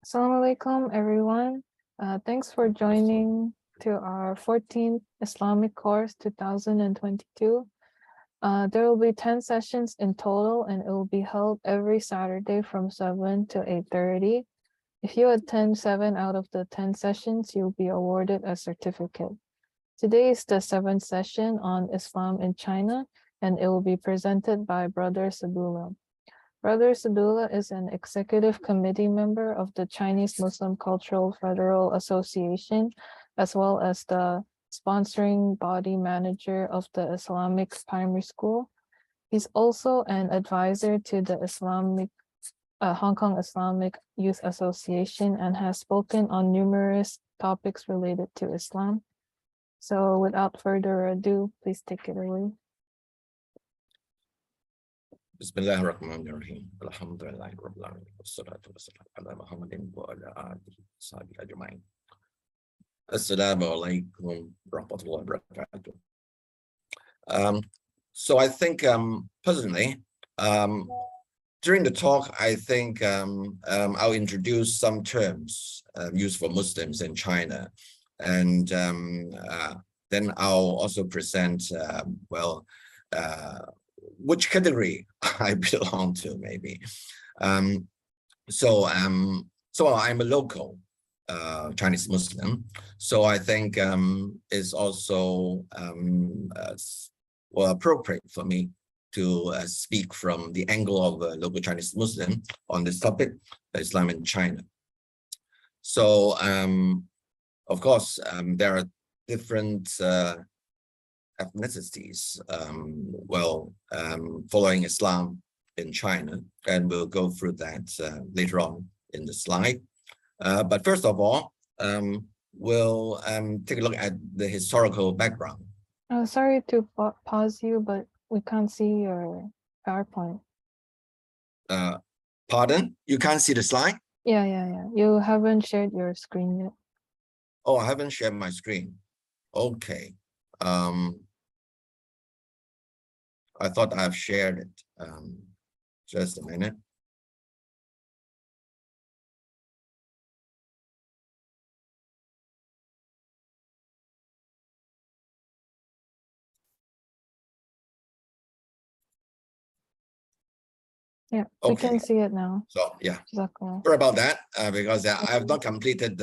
Assalamu alaikum, everyone. Thanks for joining to our 14th Islamic course 2022. There will be 10 sessions in total, and it will be held every Saturday from 7 to 8:30. If you attend 7 out of the 10 sessions, you'll be awarded a certificate. Today is the 7th session on Islam in China, and it will be presented by Br.Saadullah. Br.Saadullah is an executive committee member of the Chinese Muslim Cultural Federal Association, as well as the sponsoring body manager of the Islamic Primary School. He's also an advisor to the Hong Kong Islamic Youth Association and has spoken on numerous topics related to Islam. So without further ado, please take it away. Bismillahirrahmanirrahim. Alhamdulillahi rabbil alamin. Wassalatu wassalamu ala Muhammadin wa ala alihi wa sahbihi ajma'in. Assalamu alaikum warahmatullahi wabarakatuh. So I think personally, during the talk, I think I'll introduce some terms used for Muslims in China, and then I'll also present which category I belong to, maybe. So I'm a local Chinese Muslim, so I think it's also appropriate for me to speak from the angle of a local Chinese Muslim on this topic, Islam in China. So of course there are different ethnicities following Islam in China, and we'll go through that later on in the slide. But first of all, we'll take a look at the historical background. Sorry to pause you, but we can't see your PowerPoint. Pardon? You can't see the slide? Yeah. You haven't shared your screen yet. Oh, I haven't shared my screen. Okay. I thought I've shared it. Just a minute. Yeah, we can see it now. So yeah, Jazakallah. sorry about that, because I have not completed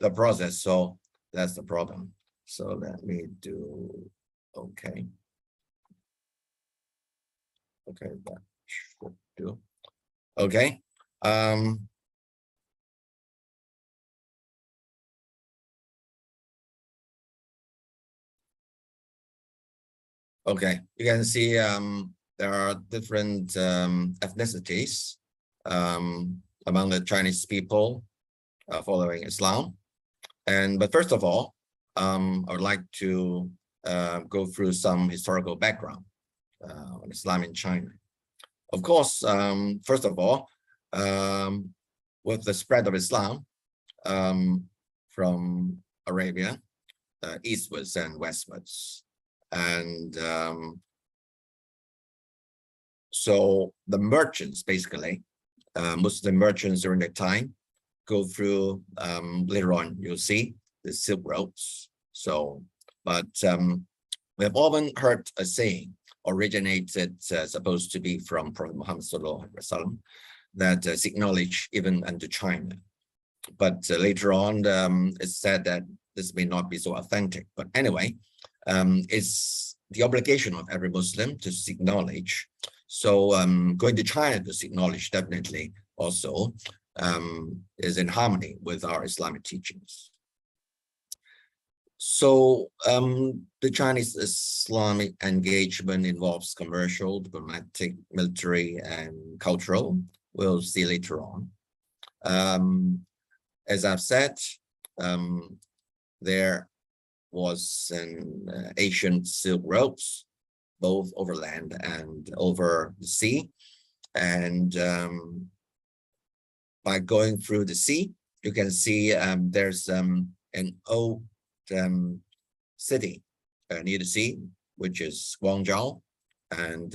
the process, so that's the problem. So let me do, okay, that should do. Okay. Okay, you can see there are different ethnicities among the Chinese people following Islam. But first of all, I would like to go through some historical background on Islam in China. Of course, first of all, with the spread of Islam from Arabia eastwards and westwards, and so the merchants, basically, Muslim merchants during that time, go through, later on, you'll see the Silk Roads. So, but we have often heard a saying, originated, supposed to be from Prophet Muhammad Sallallahu Alaihi Wasallam, that seek knowledge even unto China. But later on, it's said that this may not be so authentic. But anyway, it's the obligation of every Muslim to seek knowledge. So going to China to seek knowledge definitely also is in harmony with our Islamic teachings. So the Chinese Islamic engagement involves commercial, diplomatic, military, and cultural. We'll see later on. As I've said, there was an ancient Silk Roads, both overland and over the sea. And by going through the sea, you can see there's an old city near the sea, which is Guangzhou, and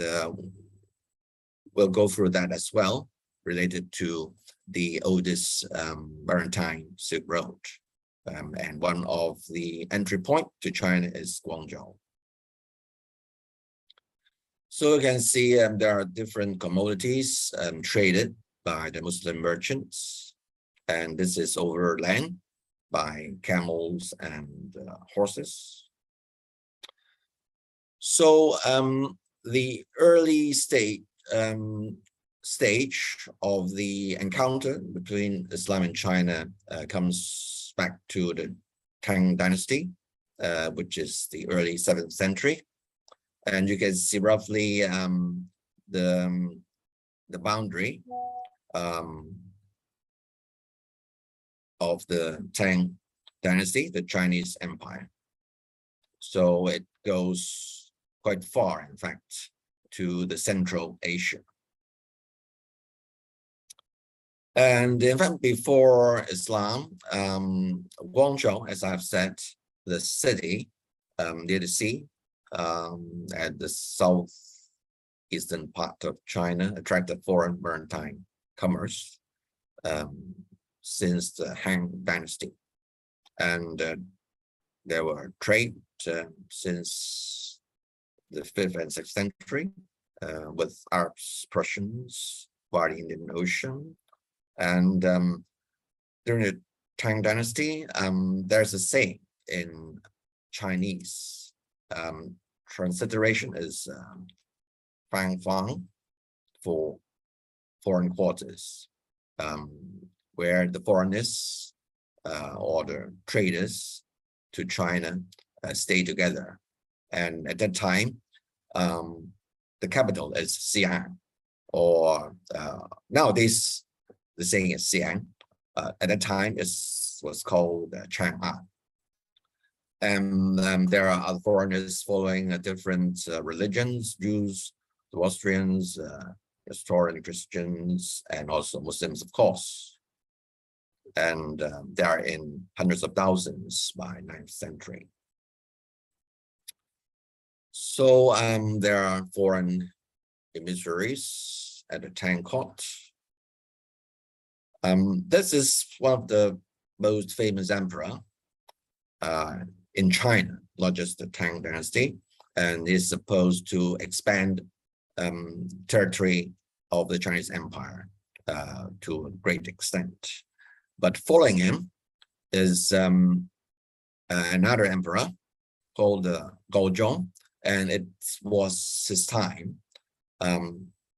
we'll go through that as well, related to the oldest maritime Silk Road. And one of the entry point to China is Guangzhou. So you can see there are different commodities traded by the Muslim merchants. And this is over land by camels and horses. So the early stage of the encounter between Islam and China comes back to the Tang Dynasty, which is the early 7th century. And you can see roughly the boundary of the Tang Dynasty, the Chinese Empire. So it goes quite far, in fact, to the Central Asia. And in fact, before Islam, Guangzhou, as I've said, the city near the sea at the southeastern part of China, attracted foreign maritime commerce since the Han Dynasty. And there were trade since the 5th and 6th century with Arabs, Prussians, via the Indian Ocean. And during the Tang Dynasty, there's a saying in Chinese. Transliteration is Fang Fang for foreign quarters, where the foreigners or the traders to China stay together. And at that time, the capital is Xi'an, or nowadays the saying is Xi'an. At that time, it was called Chang'an. And there are other foreigners following different religions, Jews, Zoroastrians, Nestorian Christians, and also Muslims, of course. And they are in hundreds of thousands by 9th century. So there are foreign emissaries at the Tang court. This is one of the most famous emperor in China, not just the Tang Dynasty, and is supposed to expand territory of the Chinese Empire to a great extent. But following him is another emperor called Gaozhong, and it was his time,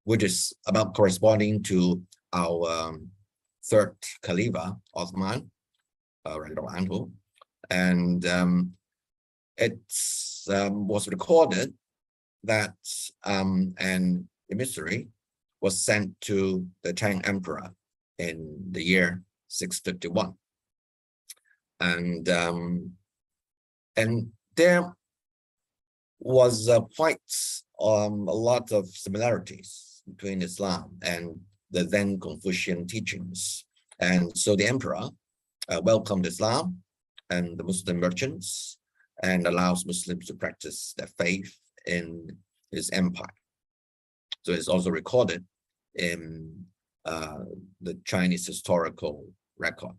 which is about corresponding to our third Caliph, Osman, and it was recorded that an emissary was sent to the Tang Emperor in the year 651, and there was quite a lot of similarities between Islam and the then Confucian teachings. And so the emperor welcomed Islam and the Muslim merchants and allows Muslims to practice their faith in his empire. So it's also recorded in the Chinese historical record.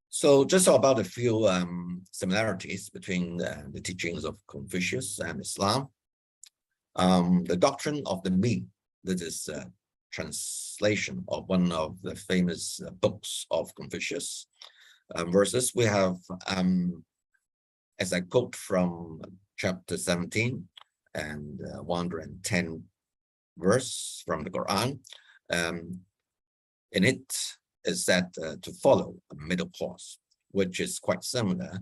So just about a few similarities between the teachings of Confucius and Islam. The doctrine of the me, that is translation of one of the famous books of Confucius. Verses we have, as I quote from chapter 17 and 110 verse from the Quran. In it is said to follow a middle course, which is quite similar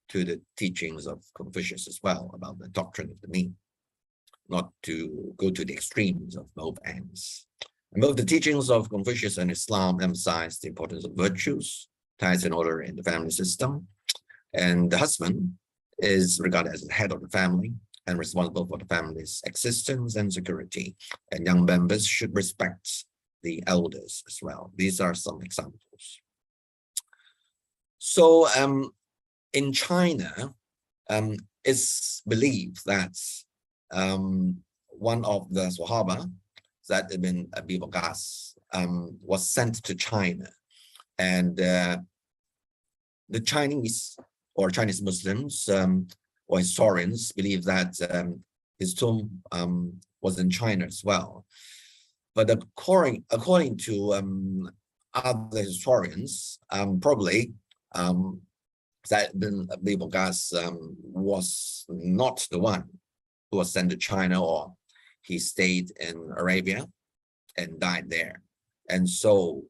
to the teachings of Confucius as well about the doctrine of the me, not to go to the extremes of both ends. And both the teachings of Confucius and Islam emphasize the importance of virtues, ties in order in the family system. And the husband is regarded as the head of the family and responsible for the family's existence and security. And young members should respect the elders as well. These are some examples. So in China, it's believed that one of the Sahaba Sa'd ibn Abi Waqqas was sent to China, and the Chinese or Chinese Muslims or historians believe that his tomb was in China as well. But according to other historians, probably Sa'd ibn Abi Waqqas was not the one who was sent to China, or he stayed in Arabia and died there. And so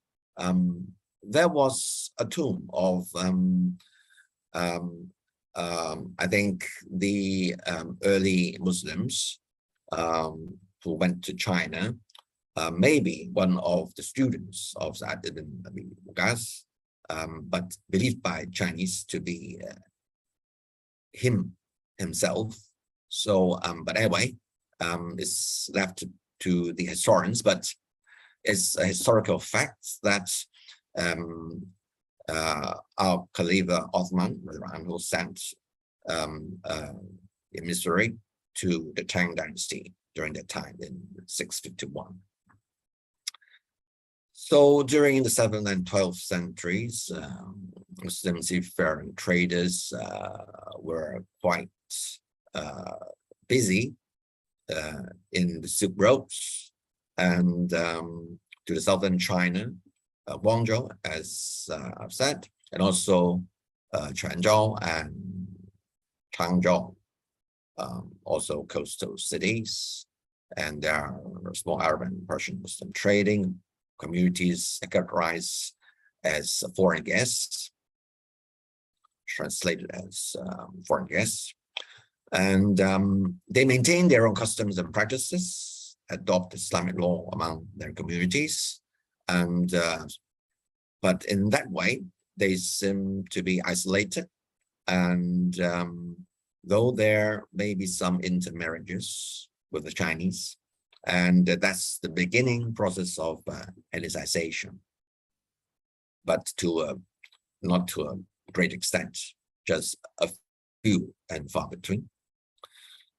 there was a tomb of I think the early Muslims who went to China, maybe one of the students of Sa'd ibn Abi Waqqas, but believed by Chinese to be himself. So, but anyway, it's left to the historians, but it's a historical fact that our Khalifa Othman who sent a emissary to the Tang dynasty during that time in 651. So during the 7th and 12th centuries, Muslim seafaring traders were quite busy in the Silk Roads and to the southern China, Guangzhou, as I've said, and also Quanzhou and Changzhou, also coastal cities. And there are small Arab and Persian Muslim trading communities categorized as foreign guests, translated as foreign guests. And they maintain their own customs and practices, adopt Islamic law among their communities. And but in that way, they seem to be isolated. And though there may be some intermarriages with the Chinese, and that's the beginning process of Hellenicization, but to not to a great extent, just a few and far between.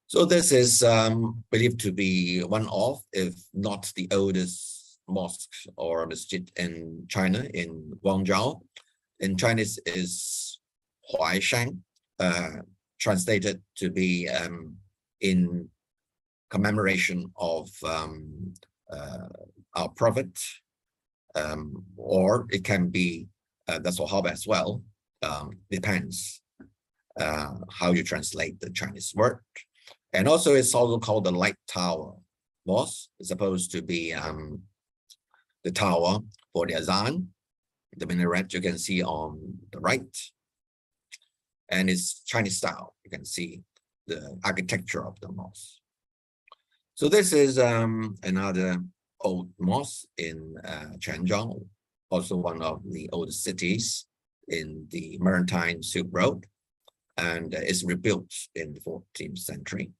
So this is believed to be one of, if not the oldest mosque or masjid in China, in Guangzhou. In Chinese is Huaishan, translated to be in commemoration of our prophet, or it can be the Sahaba as well. Depends how you translate the Chinese word. And also it's also called the Light Tower Mosque. It's supposed to be the tower for the Azan, the minaret you can see on the right. And it's Chinese style. You can see the architecture of the mosque. So this is another old mosque in Quanzhou, also one of the oldest cities in the maritime Silk Road, and is rebuilt in the 14th century.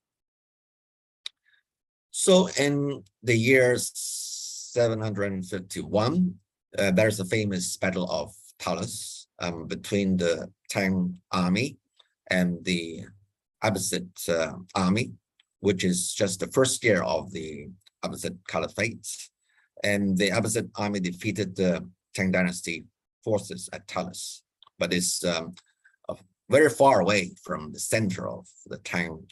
So in the year 751, there's a famous Battle of Talas between the Tang army and the Abbasid army, which is just the first year of the Abbasid Caliphate. And the Abbasid army defeated the Tang dynasty forces at Talas, but it's very far away from the center of the Tang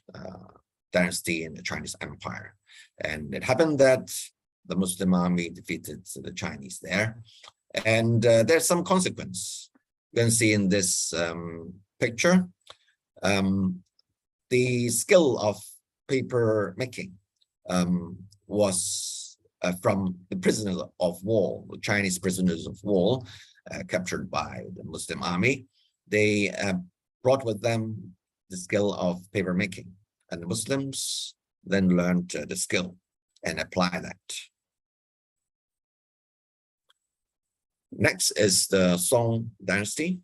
dynasty in the Chinese Empire. And it happened that the Muslim army defeated the Chinese there. And there's some consequence. You can see in this picture, the skill of paper making was from the prisoners of war, the Chinese prisoners of war captured by the Muslim army. They brought with them the skill of paper making, and the Muslims then learned the skill and apply that. Next is the Song dynasty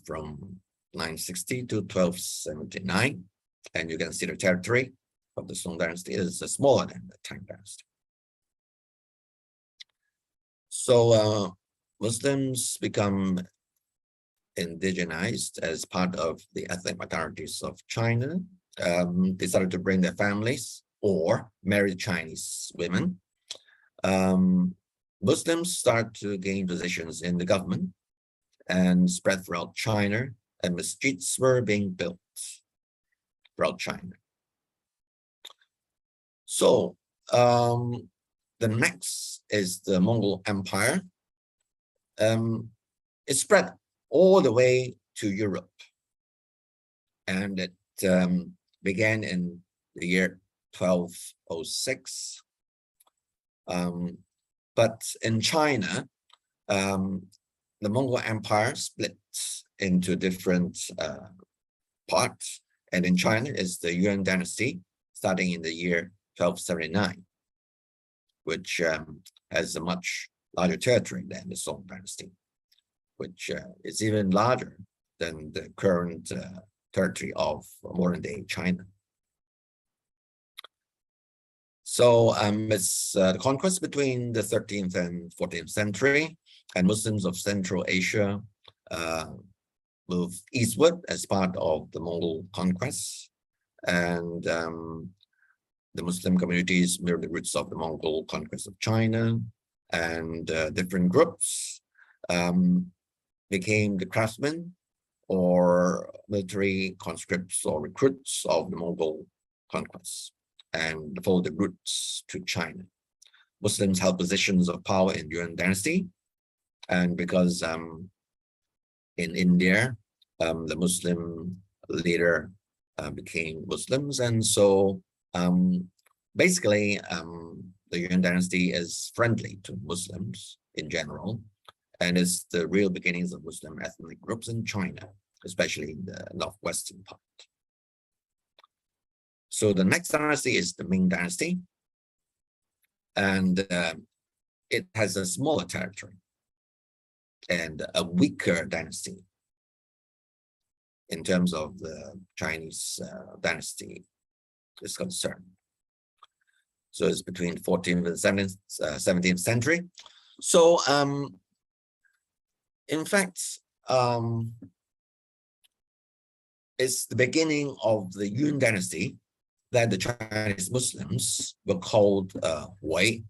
from 960 to 1279. And you can see the territory of the Song dynasty is smaller than the Tang dynasty. So Muslims become indigenized as part of the ethnic minorities of China. They started to bring their families or married Chinese women, Muslims start to gain positions in the government and spread throughout China, and masjids were being built throughout China. So the next is the Mongol Empire. It spread all the way to Europe, and it began in the year 1206. But in China, the Mongol Empire split into different parts, and in China is the Yuan dynasty, starting in the year 1279, which has a much larger territory than the Song dynasty, which is even larger than the current territory of modern-day China. So it's the conquest between the 13th and 14th century, and Muslims of Central Asia moved eastward as part of the Mongol conquest, and the Muslim communities mirror the roots of the Mongol conquest of China, and different groups became the craftsmen or military conscripts or recruits of the Mongol conquest and followed the roots to China. Muslims held positions of power in Yuan dynasty, and because in India, the Muslim leader became Muslims, and so basically the Yuan dynasty is friendly to Muslims in general, and is the real beginnings of Muslim ethnic groups in China, especially in the northwestern part. So the next dynasty is the Ming dynasty, and it has a smaller territory and a weaker dynasty in terms of the Chinese dynasty is concerned. So it's between 14th and 17th century. So in fact, it's the beginning of the Yuan dynasty that the Chinese Muslims were called Hui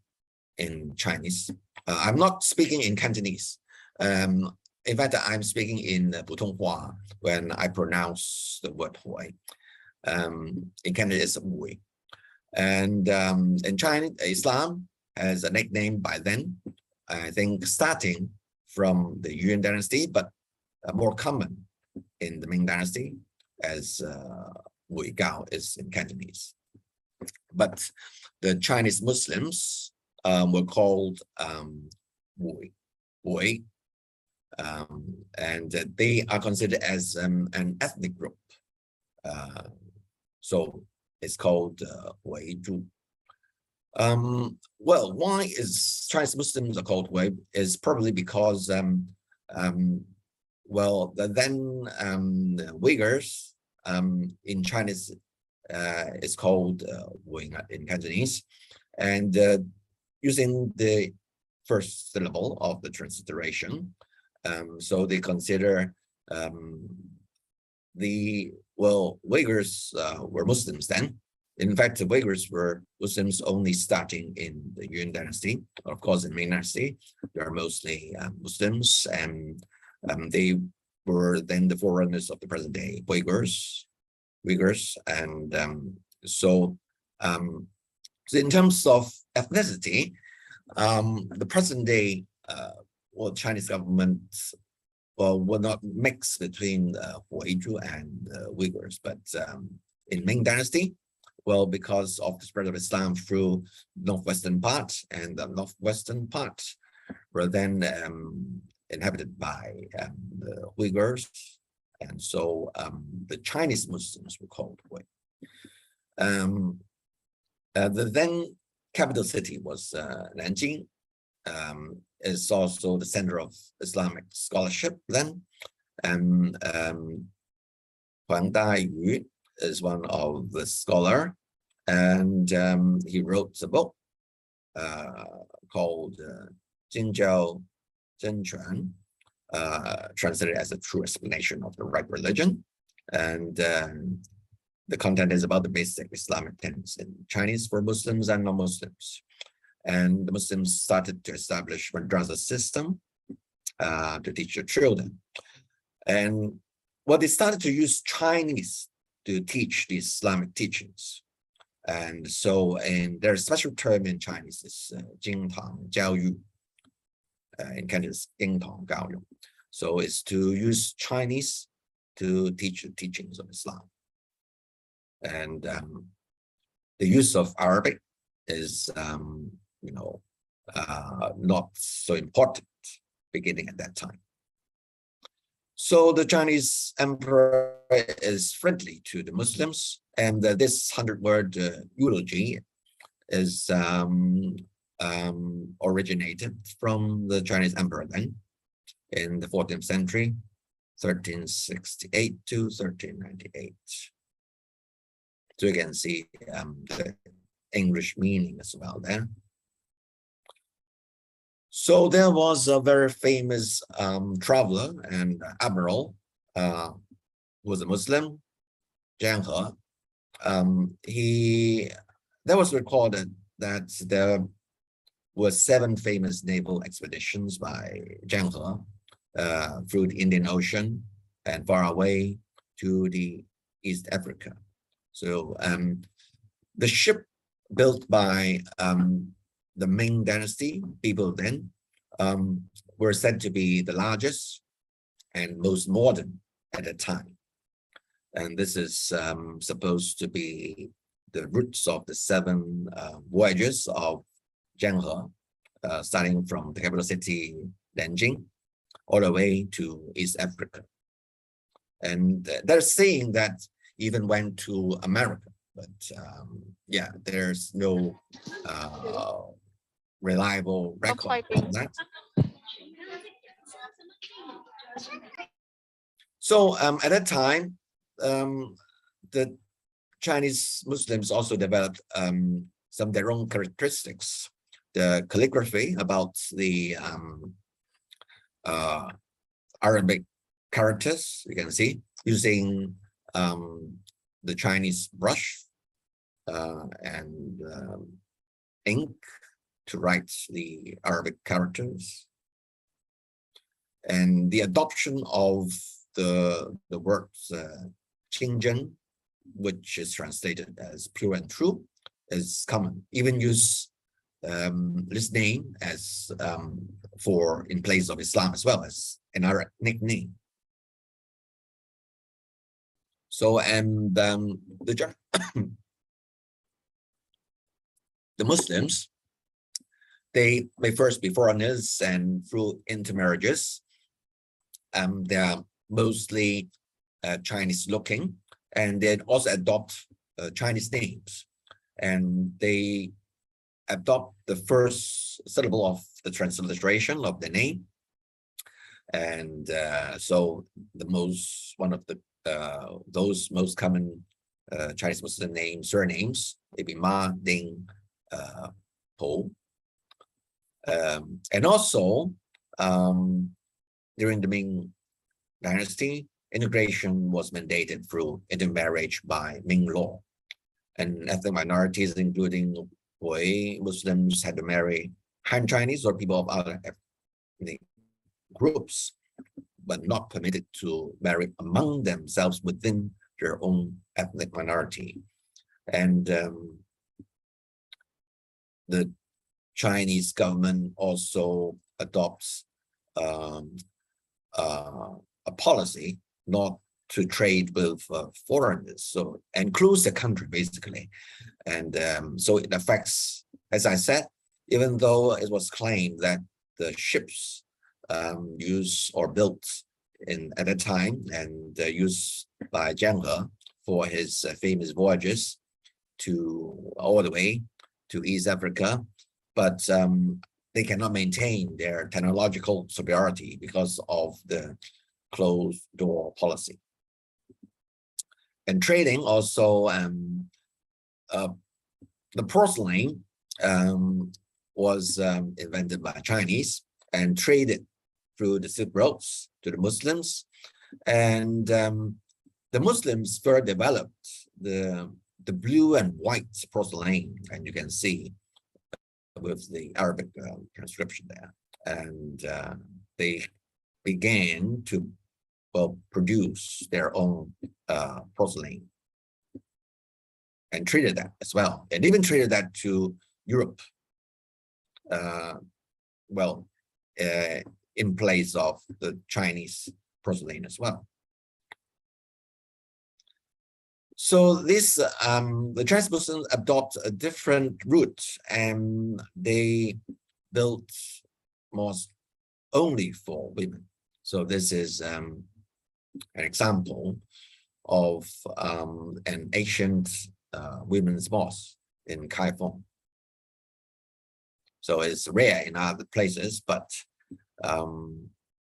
in Chinese. I'm not speaking in Cantonese. In fact, I'm speaking in Putonghua when I pronounce the word Hui. In Canada, it's Hui. And in China, Islam has a nickname by then, I think starting from the Yuan dynasty, but more common in the Ming dynasty as Hui Gao is in Cantonese. But the Chinese Muslims were called Hui, and they are considered as an ethnic group. So it's called Hui Zhu. Well, why is Chinese Muslims are called Hui? Is probably because well, then Uyghurs in Chinese is called Hui in Cantonese, and using the first syllable of the transliteration, so they consider Uyghurs were Muslims then. In fact, the Uyghurs were Muslims only starting in the Yuan dynasty. Of course, in Ming dynasty, they are mostly Muslims, and they were then the forerunners of the present day Uyghurs, and so in terms of ethnicity, the present day Chinese government will not mix between Huizhu and Uyghurs, but in Ming dynasty, well, because of the spread of Islam through northwestern part, and the northwestern part were then inhabited by the Uyghurs, and so the Chinese Muslims were called Hui. The then capital city was Nanjing. Is also the center of Islamic scholarship then, and Huang Dayu is one of the scholar, and he wrote a book called Jinjiao Zhenquan, translated as a true explanation of the right religion, and the content is about the basic Islamic tenets in Chinese for Muslims and non-Muslims. And the Muslims started to establish madrasa system to teach their children. And they started to use Chinese to teach the Islamic teachings. And so, there's a special term in Chinese is 经堂教育. In Cantonese, 经堂教育. So it's to use Chinese to teach the teachings of Islam. And the use of Arabic is, not so important beginning at that time. So the Chinese emperor is friendly to the Muslims, and this 100-word eulogy is originated from the Chinese emperor then in the 14th century, 1368 to 1398. So you can see the English meaning as well there. So there was a very famous traveler and admiral who was a Muslim, Zhang He. There was recorded that there were 7 famous naval expeditions by Zhang through the Indian Ocean and far away to the East Africa. So the ship built by the Ming Dynasty people then were said to be the largest and most modern at the time. And this is supposed to be the roots of the 7 voyages of Zhang He, starting from the capital city Nanjing all the way to East Africa. And they're saying that even went to America, but yeah, there's no reliable record on that. So at that time, the Chinese Muslims also developed some of their own characteristics. The calligraphy about the Arabic characters, you can see, using the Chinese brush and ink to write the Arabic characters. And the adoption of the words Qingzhen, which is translated as pure and true, is common. Even use this name as in place of Islam as well as an Arabic nickname. So the Muslims, they may first be foreigners, and through intermarriages, they are mostly Chinese looking, and they also adopt Chinese names, and they adopt the first syllable of the transliteration of the name. And so one of the those most common Chinese Muslim surnames, maybe Ma, Ding, Po. And also during the Ming Dynasty, integration was mandated through intermarriage by Ming law, and ethnic minorities, including Hui Muslims, had to marry Han Chinese or people of other ethnic groups, but not permitted to marry among themselves within their own ethnic minority. And the Chinese government also adopts a policy not to trade with foreigners, so includes the country basically. And so it affects, as I said, even though it was claimed that the ships used or built at a time and used by Zhang He for his famous voyages all the way to East Africa, but they cannot maintain their technological superiority because of the closed door policy. And trading also, the porcelain was invented by Chinese and traded through the Silk Roads to the Muslims. And the Muslims further developed the blue and white porcelain, and you can see with the Arabic transcription there, and they began to produce their own porcelain and treated that as well, and even treated that to Europe, in place of the Chinese porcelain as well. So this, the Chinese Muslims adopt a different route, and they built mosques only for women. So this is an example of an ancient women's mosque in Kaifeng. So it's rare in other places, but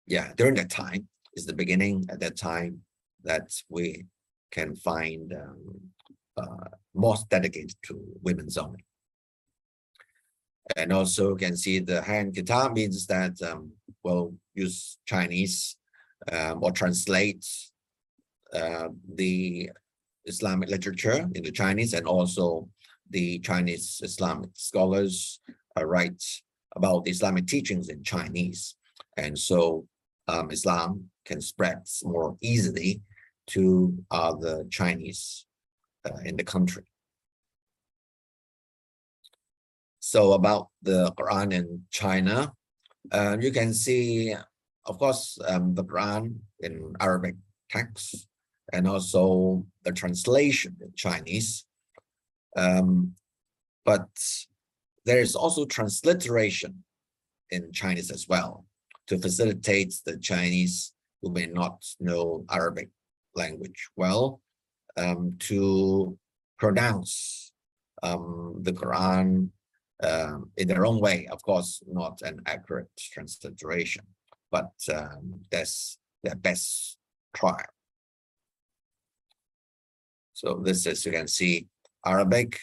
yeah, during that time is the beginning at that time that we can find mosque dedicated to women's only. And also you can see the hand guitar means that use Chinese or translate the Islamic literature into Chinese, and also the Chinese Islamic scholars write about the Islamic teachings in Chinese. And so Islam can spread more easily to the Chinese in the country. So about the Quran in China, you can see, of course, the Quran in Arabic text, and also the translation in Chinese. But there is also transliteration in Chinese as well, to facilitate the Chinese who may not know Arabic language well, to pronounce the Quran in their own way. Of course, not an accurate transliteration, but that's their best trial. So this is, you can see Arabic,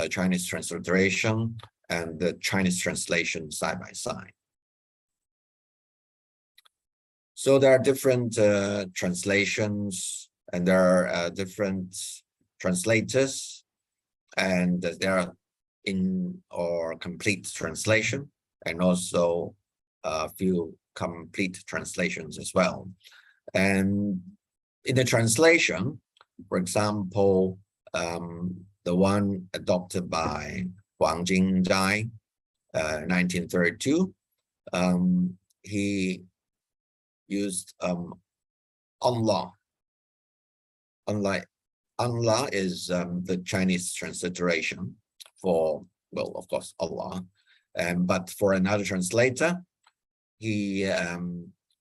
Chinese transliteration, and the Chinese translation side by side. So there are different translations, and there are different translators, and there are in or complete translation, and also a few complete translations as well. And in the translation, for example, the one adopted by Wang Jingzhai, 1932, he used Allah. Allah is the Chinese transliteration for, well, of course, Allah. But for another translator, he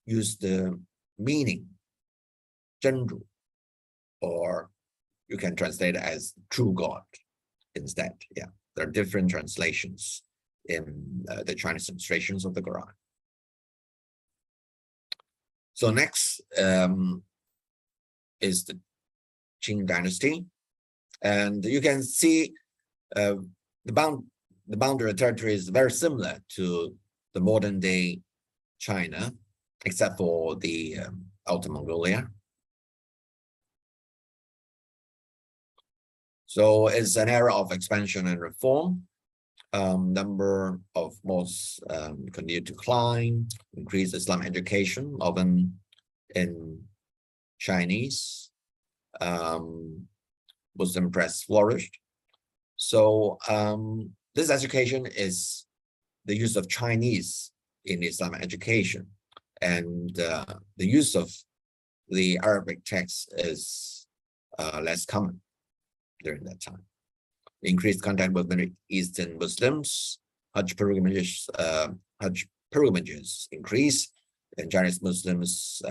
used the meaning, 真如, or you can translate it as true God instead. Yeah, there are different translations in the Chinese translations of the Quran. So next is the Qing dynasty, and you can see the boundary territory is very similar to the modern day China, except for the Outer Mongolia. So it's an era of expansion and reform. Number of mosques continue to climb, increase Islamic education, often in Chinese. Muslim press flourished. So this education is the use of Chinese in Islamic education, and the use of the Arabic text is less common during that time. Increased contact with Middle Eastern Muslims, Hajj pilgrimages increase, and Chinese Muslims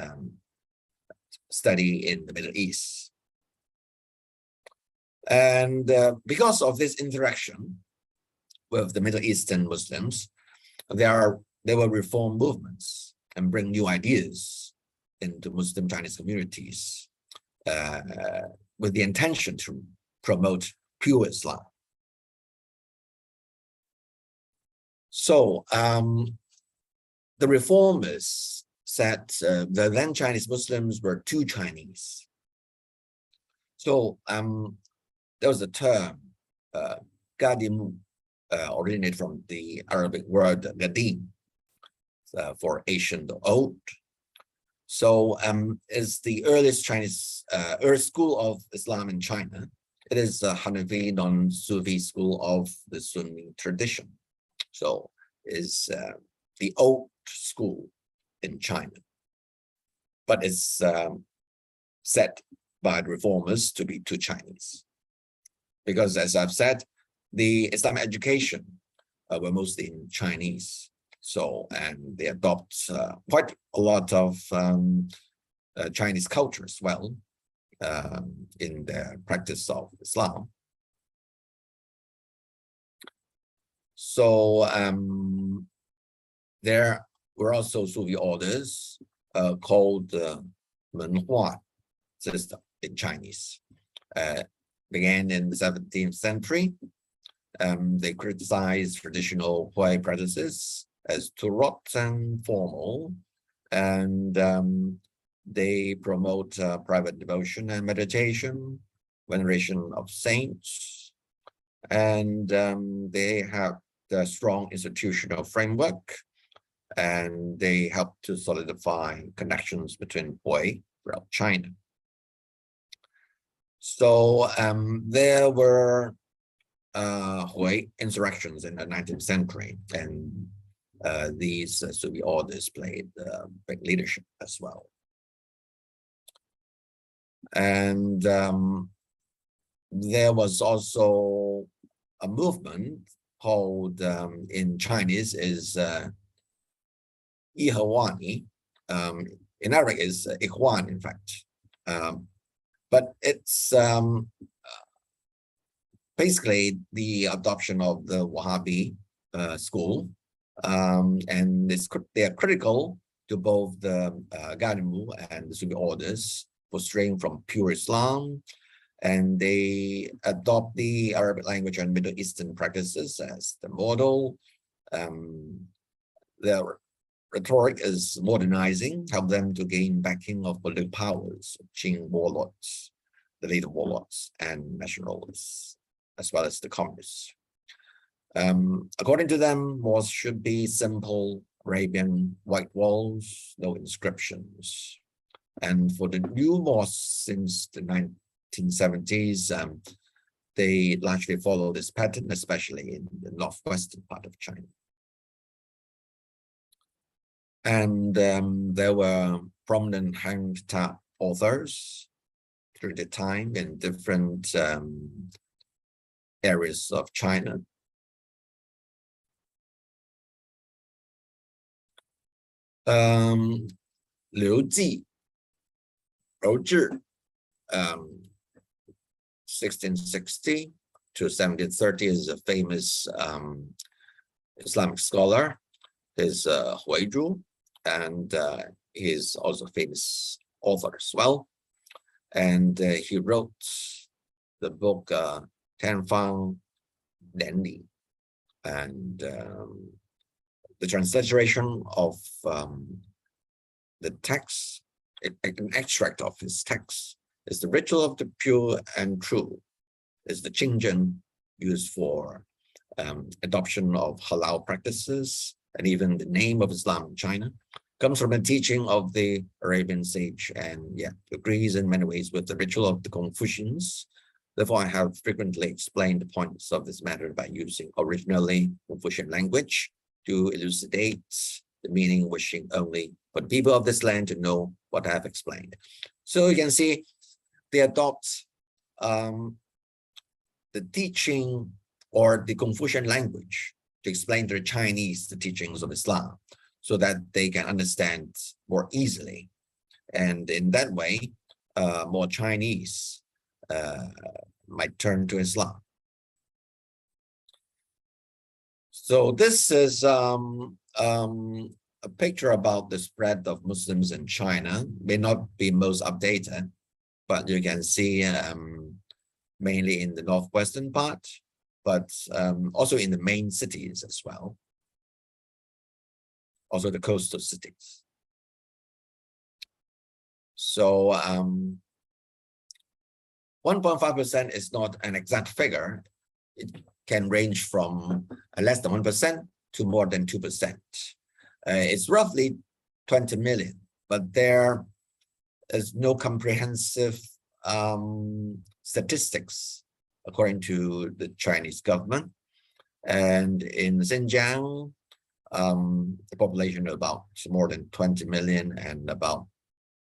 study in the Middle East. And because of this interaction with the Middle Eastern Muslims, there were reform movements and bring new ideas into Muslim Chinese communities with the intention to promote pure Islam. So the reformers said the then Chinese Muslims were too Chinese. So there was a term, Gadim, originated from the Arabic word Gadim, for ancient or old. So is the earliest Chinese early school of Islam in China. It is a Hanafi non-Sufi school of the Sunni tradition. So is the old school in China, but it's said by the reformers to be too Chinese, because as I've said, the Islamic education were mostly in Chinese. So, and they adopt quite a lot of Chinese culture as well in their practice of Islam. So there were also Sufi orders called Menhua system in Chinese. Began in the 17th century. They criticized traditional Hui practices as too rote and formal, and they promote private devotion and meditation, veneration of saints, and they have the strong institutional framework, and they help to solidify connections between Hui throughout China. So there were Hui insurrections in the 19th century, and these Sufi orders played big leadership as well. And there was also a movement called in Chinese is Yihawani. In Arabic is Ikhwan, in fact. But it's basically the adoption of the Wahhabi school, and they are critical to both the Ghanimu and the Sufi orders for straying from pure Islam, and they adopt the Arabic language and Middle Eastern practices as the model. Their rhetoric is modernizing, help them to gain backing of political powers, Qing warlords, the later warlords, and nationalists, as well as the communists. According to them, mosques should be simple Arabian white walls, no inscriptions. And for the new mosques since the 1970s, they largely follow this pattern, especially in the northwestern part of China. And there were prominent hanged tap authors through the time in different areas of China. Liu Ji, Rou Zhi, 1660 to 1730 is a famous Islamic scholar. Is Hui Zhu, and he is also a famous author as well. And he wrote the book Tanfang Lianli, and the transliteration of the text, an extract of his text, is the ritual of the pure and true, is the Qingzhen used for adoption of halal practices, and even the name of Islam in China comes from a teaching of the Arabian sage, and agrees in many ways with the ritual of the Confucians. Therefore, I have frequently explained the points of this matter by using originally Confucian language to elucidate the meaning, wishing only for the people of this land to know what I have explained. So you can see they adopt the teaching or the Confucian language to explain to the Chinese the teachings of Islam, so that they can understand more easily. And in that way, more Chinese might turn to Islam. So this is a picture about the spread of Muslims in China. May not be most updated, but you can see mainly in the northwestern part, but also in the main cities as well. Also the coastal cities. So 1.5% is not an exact figure. It can range from less than 1% to more than 2%. It's roughly 20 million, but there is no comprehensive statistics according to the Chinese government. And in Xinjiang, the population of about more than 20 million, and about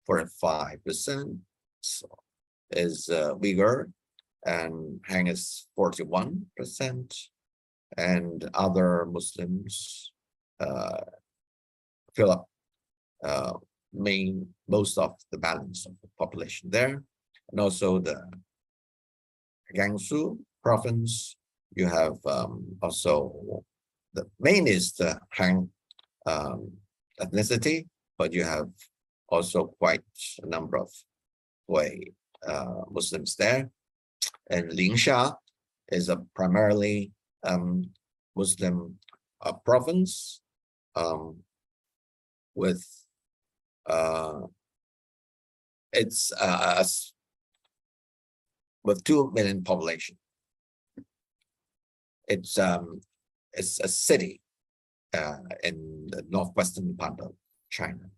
45% is Uyghur, and Han is 41%, and other Muslims fill up most of the balance of the population there. And also the Gansu province, you have also the main is the Han ethnicity, but you have also quite a number of Hui Muslims there. And Ningxia is a primarily Muslim province with it's with 2 million population. It's a city in the northwestern part of China.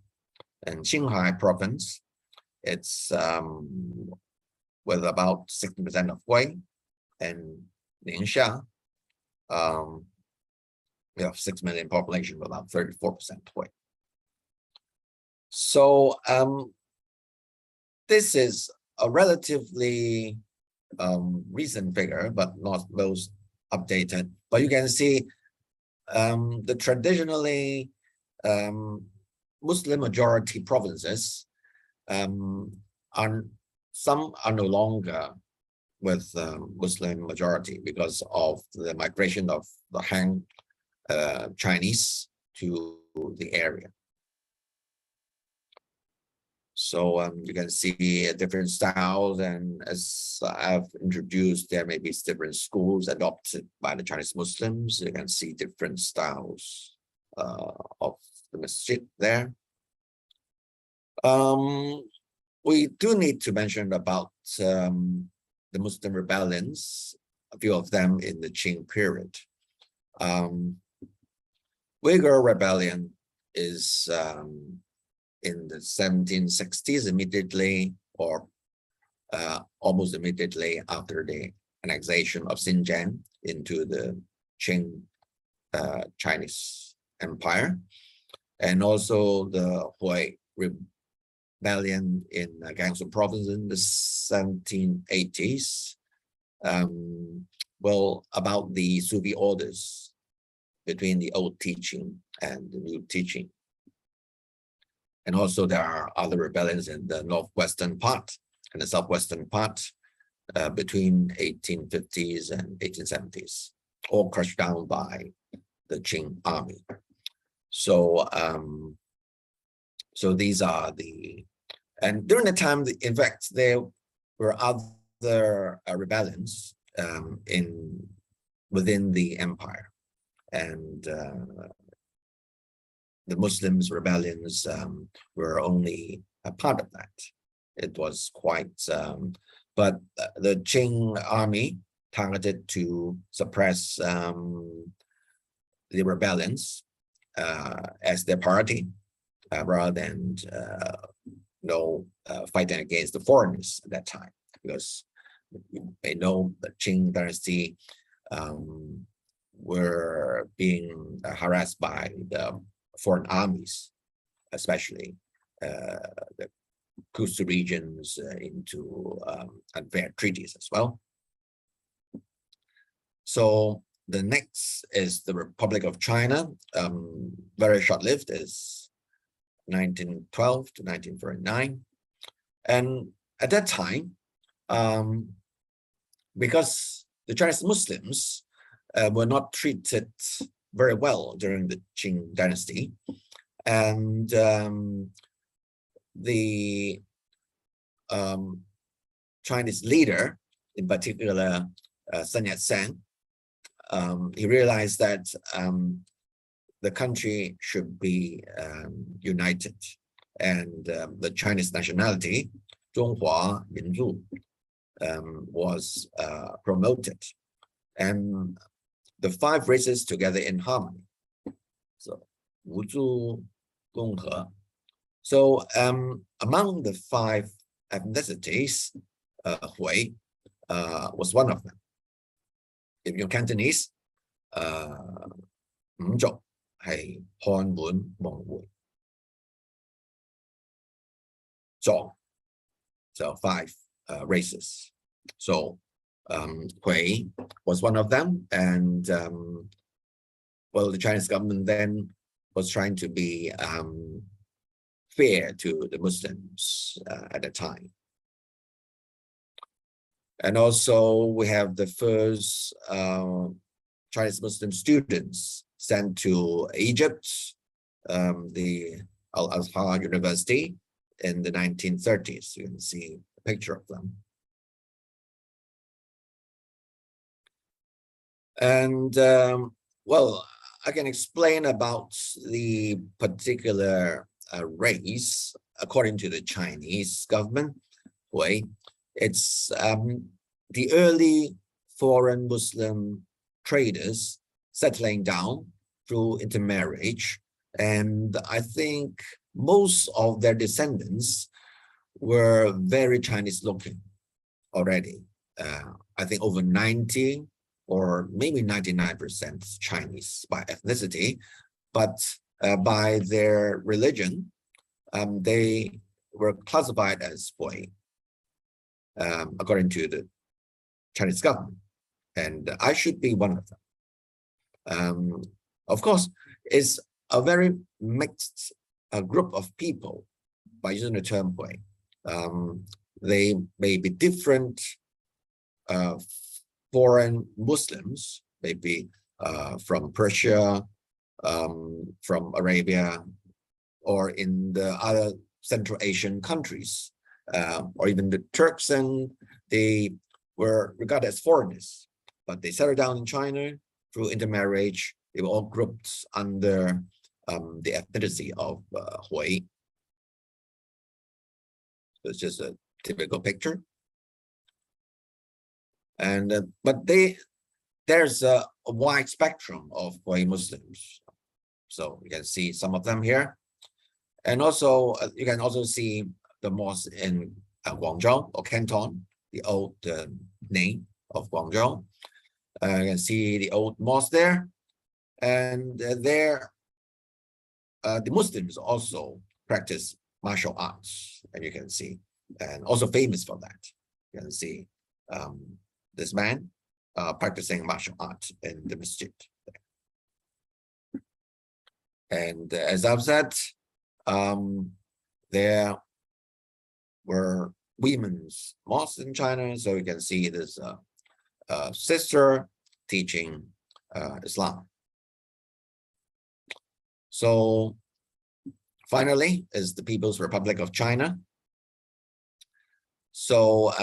And Qinghai province, it's with about 60% of Hui, and Ningxia, we have 6 million population with about 34% Hui. So this is a relatively recent figure, but not most updated. But you can see the traditionally Muslim majority provinces some are no longer with Muslim majority because of the migration of the Han Chinese to the area. So you can see different styles, and as I've introduced, there may be different schools adopted by the Chinese Muslims. You can see different styles of the masjid there. We do need to mention about the Muslim rebellions, a few of them in the Qing period. Uyghur rebellion is in the 1760s, immediately or almost immediately after the annexation of Xinjiang into the Qing Chinese Empire, and also the Hui rebellion in Gansu province in the 1780s. Well, about the Sufi orders between the old teaching and the new teaching. And also there are other rebellions in the northwestern part and the southwestern part between 1850s and 1870s, all crushed down by the Qing army. So, so these are the, and during the time, in fact, there were other rebellions within the empire, and the Muslims rebellions were only a part of that. It was quite, but the Qing army targeted to suppress the rebellions as their priority, rather than fighting against the foreigners at that time, because they know the Qing dynasty were being harassed by the foreign armies, especially the coastal regions into unfair treaties as well. So the next is the Republic of China, very short-lived, is 1912 to 1949. And at that time, because the Chinese Muslims were not treated very well during the Qing dynasty, and the Chinese leader, in particular Sun Yat-sen, he realized that the country should be united, and the Chinese nationality, 中华民族, was promoted, and the 5 races together in harmony. So, 无助共和. So, among the 5 ethnicities, Hui was one of them. If you're Cantonese, 五族係漢滿蒙回壯, so 5 races. So Hui was one of them, and well, the Chinese government then was trying to be fair to the Muslims at the time. And also we have the first Chinese Muslim students sent to Egypt, the Al-Azhar University in the 1930s. You can see a picture of them. And well, I can explain about the particular race according to the Chinese government way. It's the early foreign Muslim traders settling down through intermarriage, and I think most of their descendants were very Chinese looking already. I think over 90 or maybe 99% Chinese by ethnicity, but by their religion, they were classified as Hui, according to the Chinese government, and I should be one of them. Of course, it's a very mixed group of people by using the term Hui. They may be different foreign Muslims, maybe from Persia, from Arabia, or in the other Central Asian countries, or even the Turks, and they were regarded as foreigners, but they settled down in China through intermarriage. They were all grouped under the ethnicity of Hui. So it's just a typical picture. And but there's a wide spectrum of Hui Muslims. So you can see some of them here, and also you can also see the mosque in Guangzhou or Canton, the old name of Guangzhou. You can see the old mosque there, and there the Muslims also practice martial arts, and you can see, and also famous for that. You can see this man practicing martial arts in the Masjid. And as I've said, there were women's mosques in China, so you can see this sister teaching Islam. So finally is the People's Republic of China. So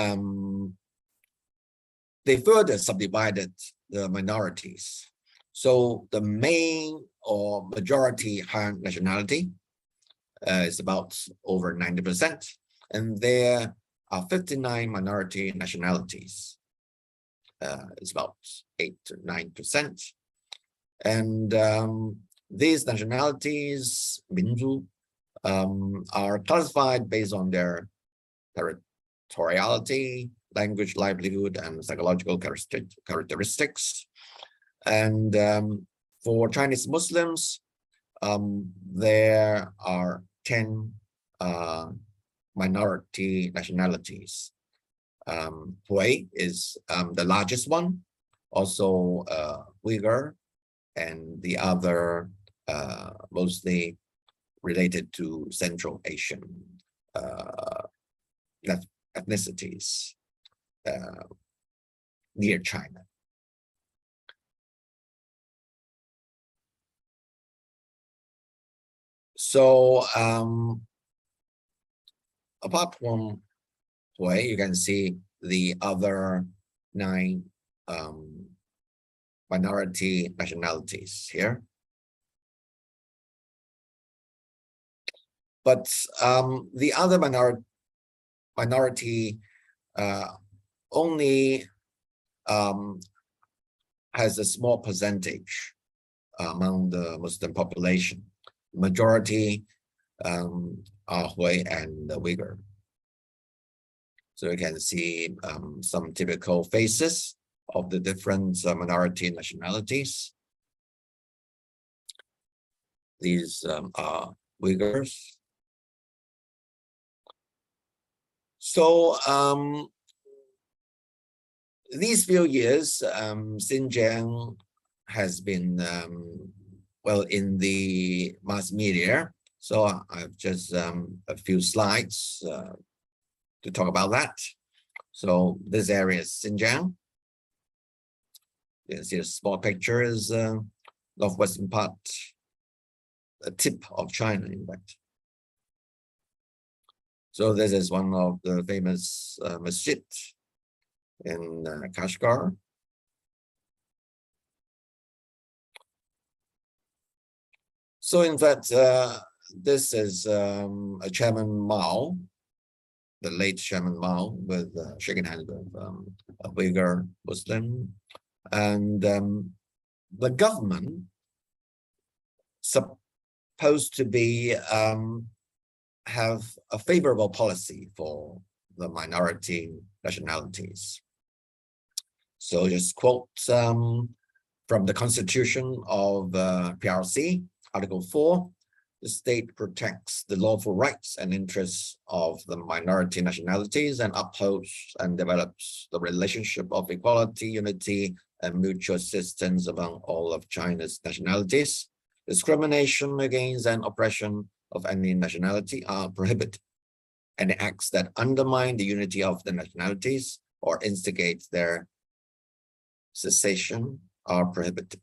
they further subdivided the minorities. So the main or majority Han nationality is about over 90%, and there are 59 minority nationalities. It's about 8 to 9%. And these nationalities, Minzu, are classified based on their territoriality, language, livelihood, and psychological characteristics. And for Chinese Muslims, there are 10 minority nationalities. Hui is the largest one, also Uyghur, and the other mostly related to Central Asian ethnicities near China. So apart from Hui, you can see the other 9 minority nationalities here. But the other minority only has a small percentage among the Muslim population. Majority are Hui and the Uyghur. So you can see some typical faces of the different minority nationalities. These are Uyghurs. So these few years, Xinjiang has been well in the mass media. So I've just a few slides to talk about that. So this area is Xinjiang. You can see a small picture is northwestern part, the tip of China, in fact. So this is one of the famous Masjid in Kashgar. So in fact, this is a Chairman Mao, the late Chairman Mao, with shaking hands with a Uyghur Muslim. And the government supposed to be have a favorable policy for the minority nationalities. So just quote from the Constitution of PRC, Article 4, the state protects the lawful rights and interests of the minority nationalities and upholds and develops the relationship of equality, unity, and mutual assistance among all of China's nationalities. Discrimination against and oppression of any nationality are prohibited. Any acts that undermine the unity of the nationalities or instigate their cessation are prohibited.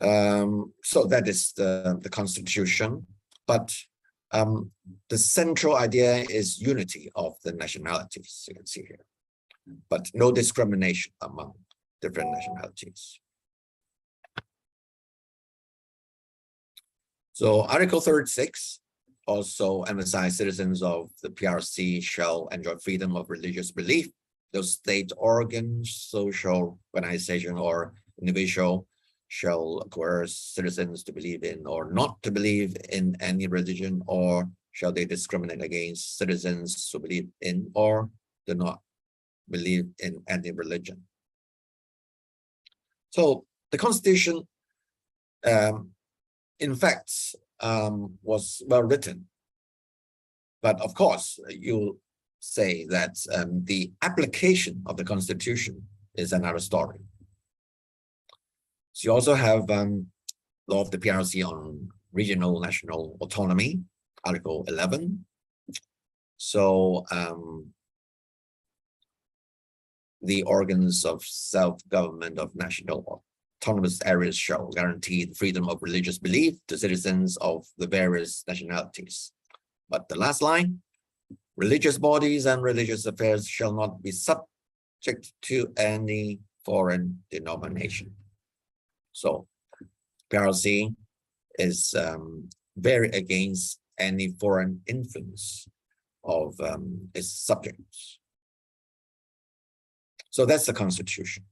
So that is the Constitution, but the central idea is unity of the nationalities, you can see here, but no discrimination among different nationalities. So Article 36 also emphasizes citizens of the PRC shall enjoy freedom of religious belief. Those state organs, social organization, or individual shall coerce citizens to believe in or not to believe in any religion, or shall they discriminate against citizens who believe in or do not believe in any religion. So the Constitution, in fact, was well written. But of course, you say that the application of the Constitution is another story. So you also have law of the PRC on regional national autonomy, Article 11. So the organs of self-government of national autonomous areas shall guarantee the freedom of religious belief to citizens of the various nationalities. But the last line, religious bodies and religious affairs shall not be subject to any foreign denomination. So PRC is very against any foreign influence of its subjects. So that's the Constitution.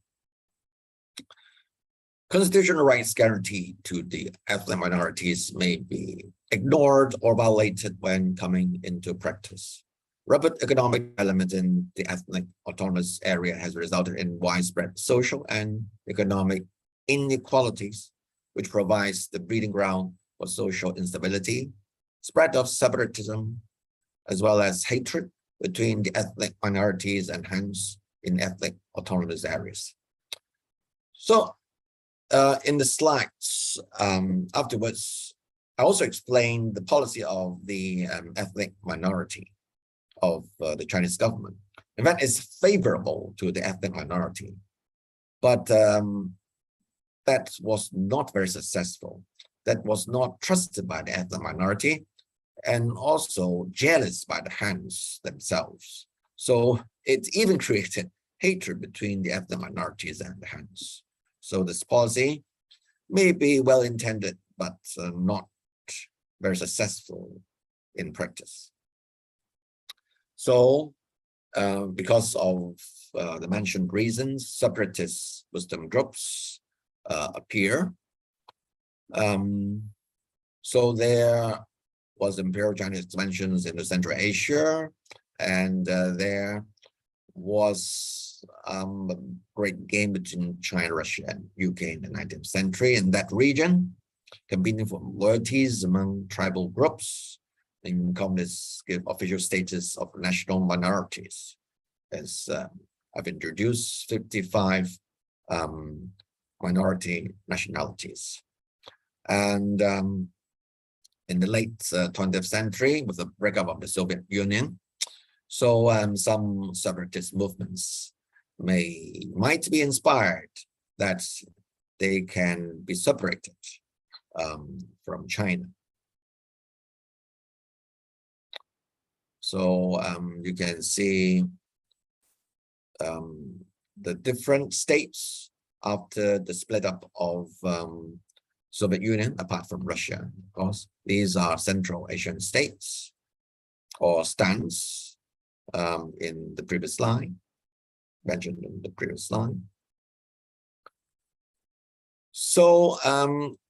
Constitutional rights guaranteed to the ethnic minorities may be ignored or violated when coming into practice. Rapid economic development in the ethnic autonomous area has resulted in widespread social and economic inequalities, which provides the breeding ground for social instability, spread of separatism, as well as hatred between the ethnic minorities and hence in ethnic autonomous areas. So in the slides afterwards, I also explained the policy of the ethnic minority of the Chinese government. In fact, it's favorable to the ethnic minority, but that was not very successful. That was not trusted by the ethnic minority and also jealous by the Hans themselves. So it even created hatred between the ethnic minorities and the Hans. So this policy may be well-intended, but not very successful in practice. So because of the mentioned reasons, separatist Muslim groups appear. So there was Imperial Chinese expansions into Central Asia, and there was a great game between China, Russia, and UK in the 19th century in that region, competing for loyalties among tribal groups, and communists give official status of national minorities. As I've introduced 55 minority nationalities. And in the late 20th century, with the breakup of the Soviet Union, so some separatist movements might be inspired that they can be separated from China. So you can see the different states after the split up of Soviet Union, apart from Russia, of course. These are Central Asian states or stands in the previous line, mentioned in the previous line. So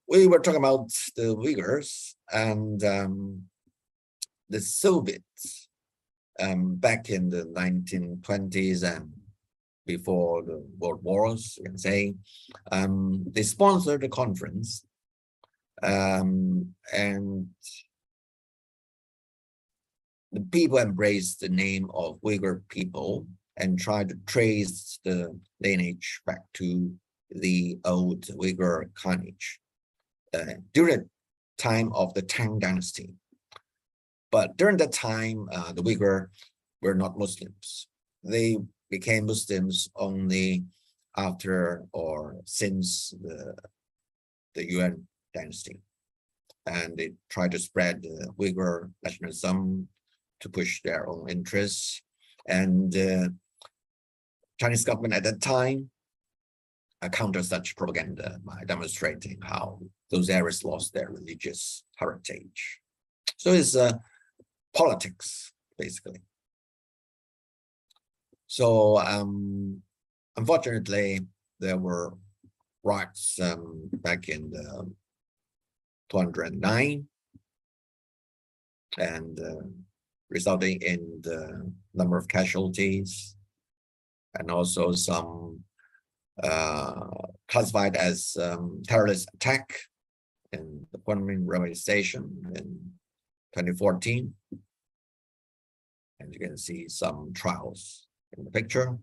we were talking about the Uyghurs and the Soviets back in the 1920s and before the World Wars, you can say. They sponsored a conference and the people embraced the name of Uyghur people and tried to trace the lineage back to the old Uyghur coinage during the time of the Tang Dynasty. But during that time, the Uyghur were not Muslims. They became Muslims only after or since the Yuan dynasty. And they tried to spread the Uyghur nationalism to push their own interests. And the Chinese government at that time countered such propaganda by demonstrating how those areas lost their religious heritage. So it's politics, basically. So unfortunately, there were riots back in 209 and resulting in the number of casualties and also some classified as terrorist attack in the Kowloon railway station in 2014. And you can see some trials in the picture.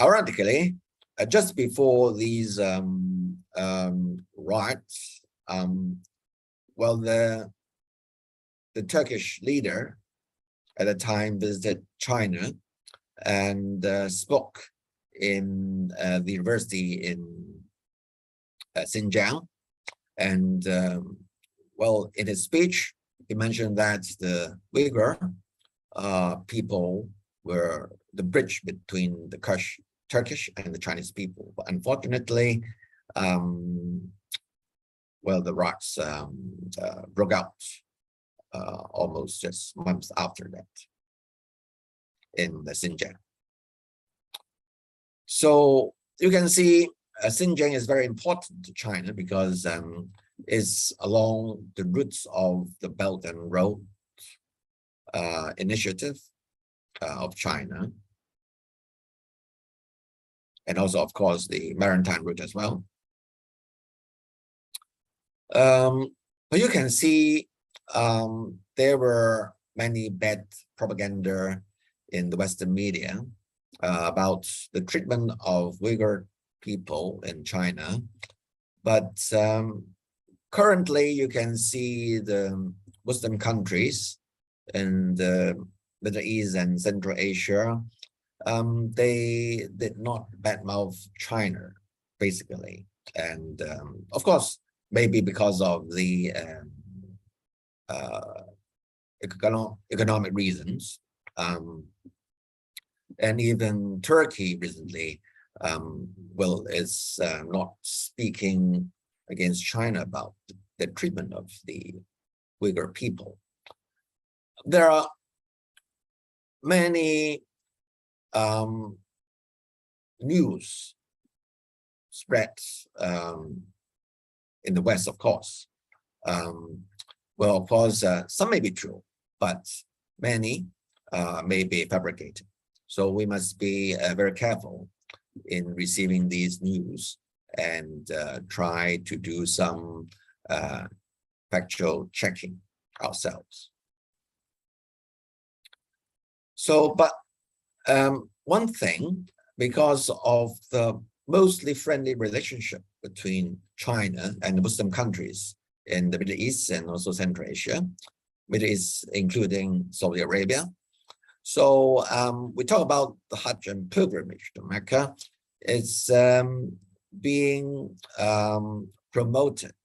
Ironically, just before these riots, well, the Turkish leader at the time visited China and spoke in the university in Xinjiang. And well, in his speech, he mentioned that the Uyghur people were the bridge between the Turkish and the Chinese people. But unfortunately, well, the riots broke out almost just months after that in the Xinjiang. So you can see Xinjiang is very important to China because it's along the routes of the Belt and Road initiative of China. And also, of course, the maritime route as well. But you can see there were many bad propaganda in the Western media about the treatment of Uyghur people in China. But currently, you can see the Muslim countries in the Middle East and Central Asia, they did not badmouth China, basically. And of course, maybe because of the economic reasons. And even Turkey recently, well, is not speaking against China about the treatment of the Uyghur people. There are many news spreads in the West, of course. Well, of course, some may be true, but many may be fabricated. So we must be very careful in receiving these news and try to do some factual checking ourselves. So, but one thing, because of the mostly friendly relationship between China and the Muslim countries in the Middle East and also Central Asia, Middle East including Saudi Arabia. So we talk about the Hajj and pilgrimage to Mecca. It's being promoted,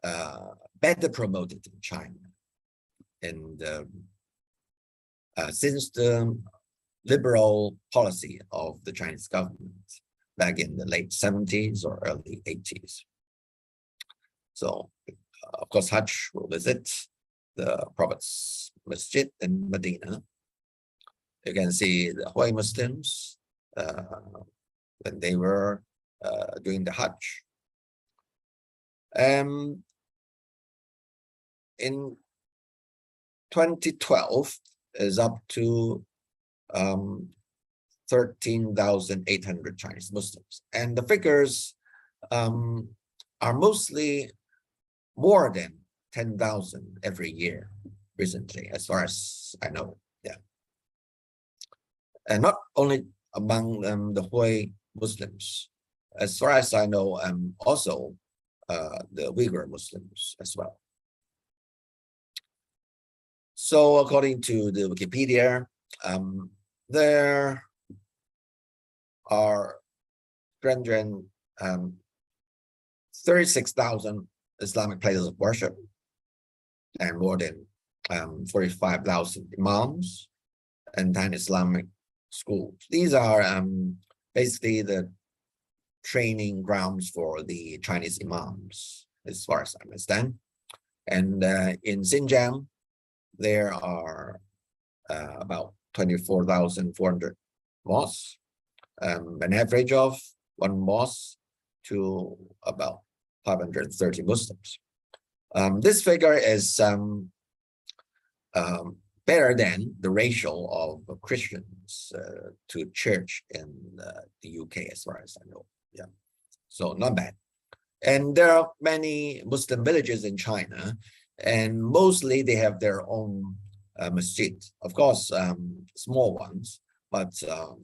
better promoted in China. And since the liberal policy of the Chinese government back in the late 70s or early 80s. So, of course, Hajj will visit the Prophet's Masjid in Medina. You can see the Hui Muslims when they were doing the Hajj. In 2012 is up to 13,800 Chinese Muslims. And the figures are mostly more than 10,000 every year recently, as far as I know. Yeah. And not only among the Hui Muslims, as far as I know, also the Uyghur Muslims as well. So according to the Wikipedia, there are 36,000 Islamic places of worship and more than 45,000 imams and 10 Islamic schools. These are basically the training grounds for the Chinese imams, as far as I understand. And in Xinjiang, there are about 24,400 mosques, an average of one mosque to about 530 Muslims. This figure is better than the ratio of Christians to church in the UK, as far as I know. Yeah, so not bad. And there are many Muslim villages in China, and mostly they have their own masjid. Of course, small ones, but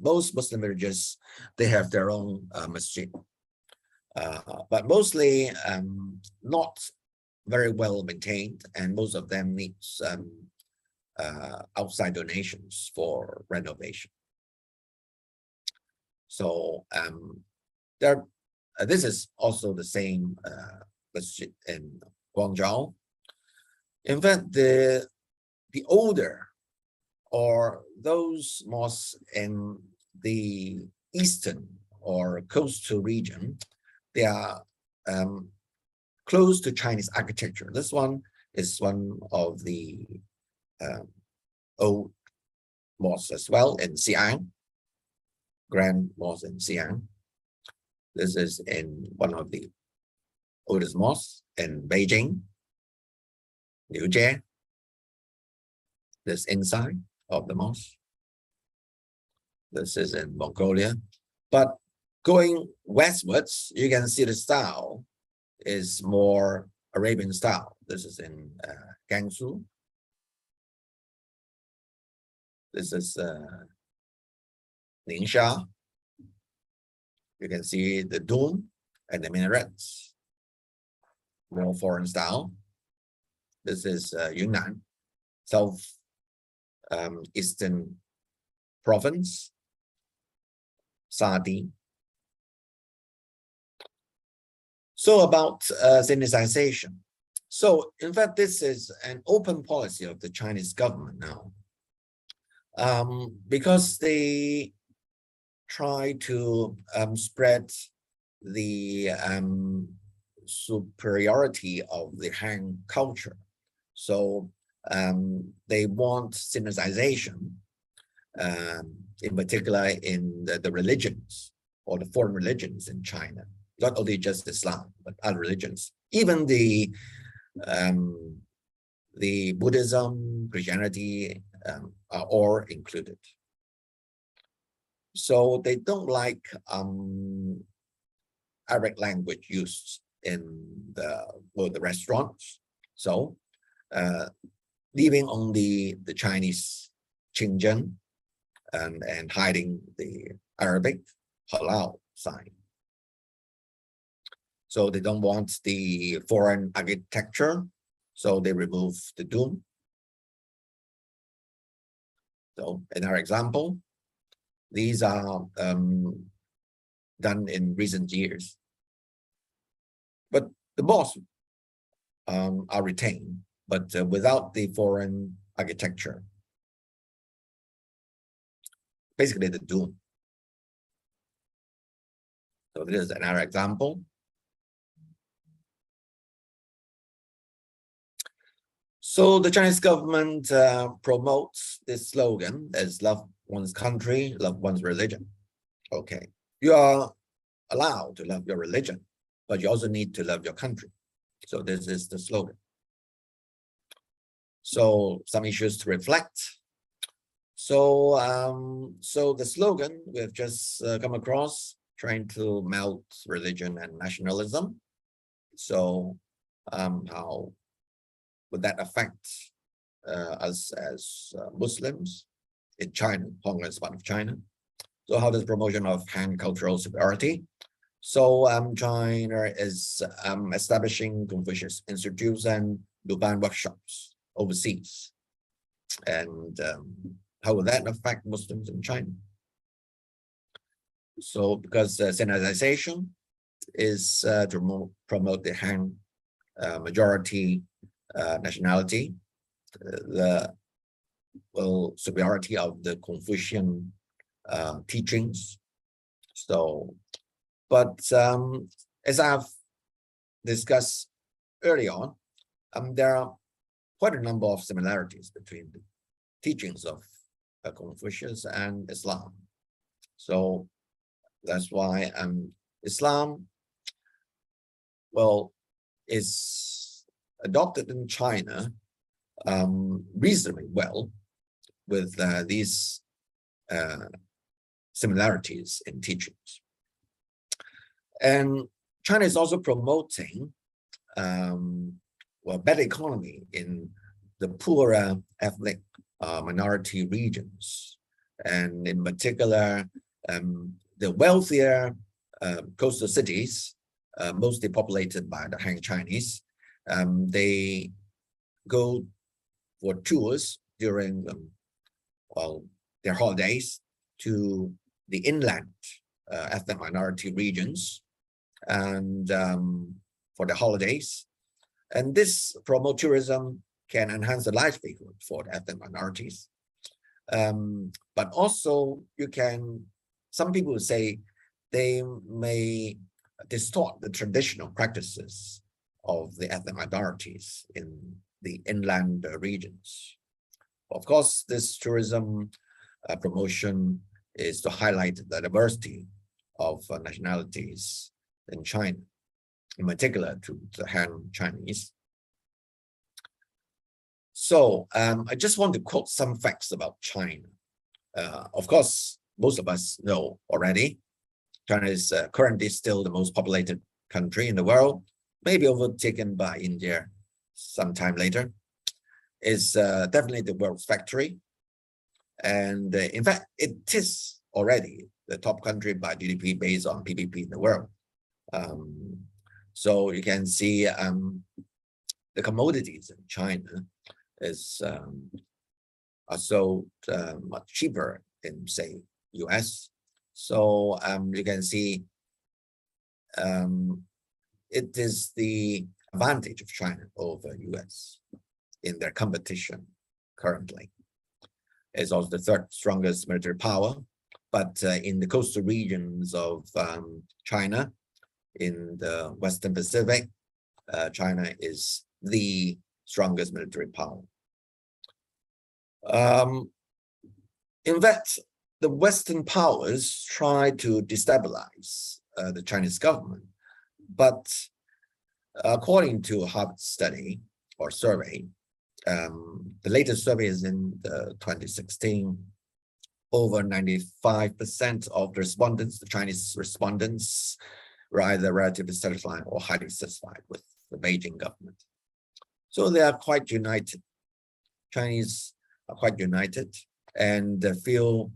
most Muslim villages, they have their own masjid. But mostly not very well maintained, and most of them need outside donations for renovation. So this is also the same masjid in Guangzhou. In fact, the older or those mosques in the eastern or coastal region, they are close to Chinese architecture. This one is one of the old mosques as well in Xi'an, Grand Mosque in Xi'an. This is in one of the oldest mosques in Beijing, Liujie. This inside of the mosque. This is in Mongolia. But going westwards, you can see the style is more Arabian style. This is in Gansu. This is Ningxia. You can see the dome and the minarets, more foreign style. This is Yunnan, south eastern province, Sadi. So about Sinicization. So in fact, this is an open policy of the Chinese government now, because they try to spread the superiority of the Han culture. So they want Sinicization in particular in the religions or the foreign religions in China, not only just Islam, but other religions, even the Buddhism, Christianity are all included. So they don't like Arabic language used in the restaurants. So leaving only the Chinese Qingzhen and hiding the Arabic halal sign. So they don't want the foreign architecture, so they remove the dome. So another example, these are done in recent years. But the mosques are retained, but without the foreign architecture. Basically the dome. So this is another example. So the Chinese government promotes this slogan as love one's country, love one's religion. Okay, you are allowed to love your religion, but you also need to love your country. So this is the slogan. So some issues to reflect. So so the slogan we've just come across, trying to melt religion and nationalism. So how would that affect us as Muslims in China? Hong Kong is part of China. So how does promotion of Han cultural superiority? So China is establishing Confucius institutes and Luban workshops overseas. And how will that affect Muslims in China? So because standardization is to promote the Han majority nationality, the superiority of the Confucian teachings. So, but as I've discussed early on, there are quite a number of similarities between the teachings of Confucius and Islam. So that's why Islam, well, is adopted in China reasonably well with these similarities in teachings. And China is also promoting better economy in the poorer ethnic minority regions, and in particular the wealthier coastal cities, mostly populated by the Han Chinese. They go for tours during their holidays to the inland ethnic minority regions and for the holidays. And this promote tourism can enhance the livelihood for the ethnic minorities. But also some people say they may distort the traditional practices of the ethnic minorities in the inland regions. Of course, this tourism promotion is to highlight the diversity of nationalities in China, in particular to the Han Chinese. So I just want to quote some facts about China. Of course, most of us know already, China is currently still the most populated country in the world, maybe overtaken by India sometime later. Is definitely the world's factory. And in fact, it is already the top country by GDP based on PPP in the world. So you can see the commodities in China are sold much cheaper in, say, US. So you can see it is the advantage of China over US in their competition currently. It's also the third strongest military power, but in the coastal regions of China, in the Western Pacific, China is the strongest military power. In fact, the Western powers try to destabilize the Chinese government, but according to a Harvard study or survey, the latest survey is in 2016, over 95% of the respondents, the Chinese respondents, were either relatively satisfied or highly satisfied with the Beijing government. So they are quite united. Chinese are quite united and feel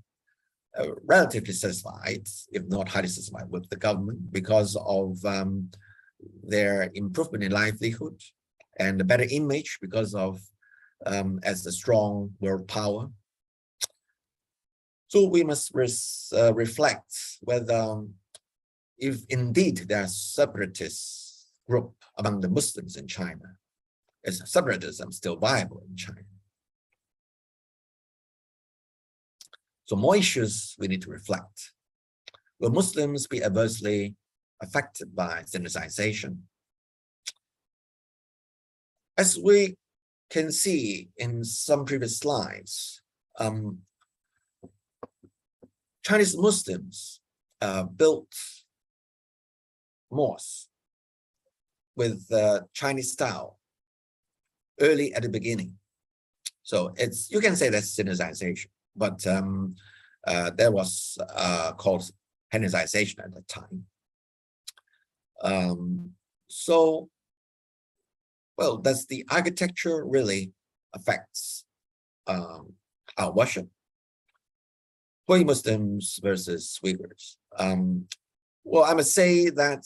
relatively satisfied, if not highly satisfied, with the government because of their improvement in livelihood and a better image because of as a strong world power. So we must reflect whether if indeed there are separatist group among the Muslims in China, is separatism still viable in China? So more issues we need to reflect. Will Muslims be adversely affected by Sinicization? As we can see in some previous slides, Chinese Muslims built mosques with Chinese style early at the beginning. So it's, you can say that's Sinicization, but there was called Hellenicization at that time. So, well, does the architecture really affects our worship? Hui Muslims versus Uyghurs. Well, I must say that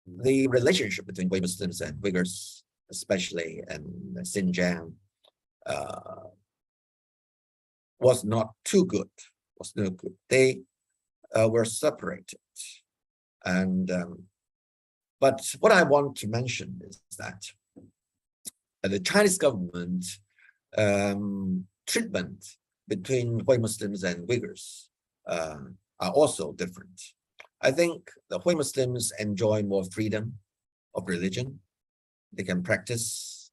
the relationship between Hui Muslims and Uyghurs, especially in Xinjiang, was not too good. Was no good. They were separated, and but what I want to mention is that the Chinese government treatment between Hui Muslims and Uyghurs are also different. I think the Hui Muslims enjoy more freedom of religion. They can practice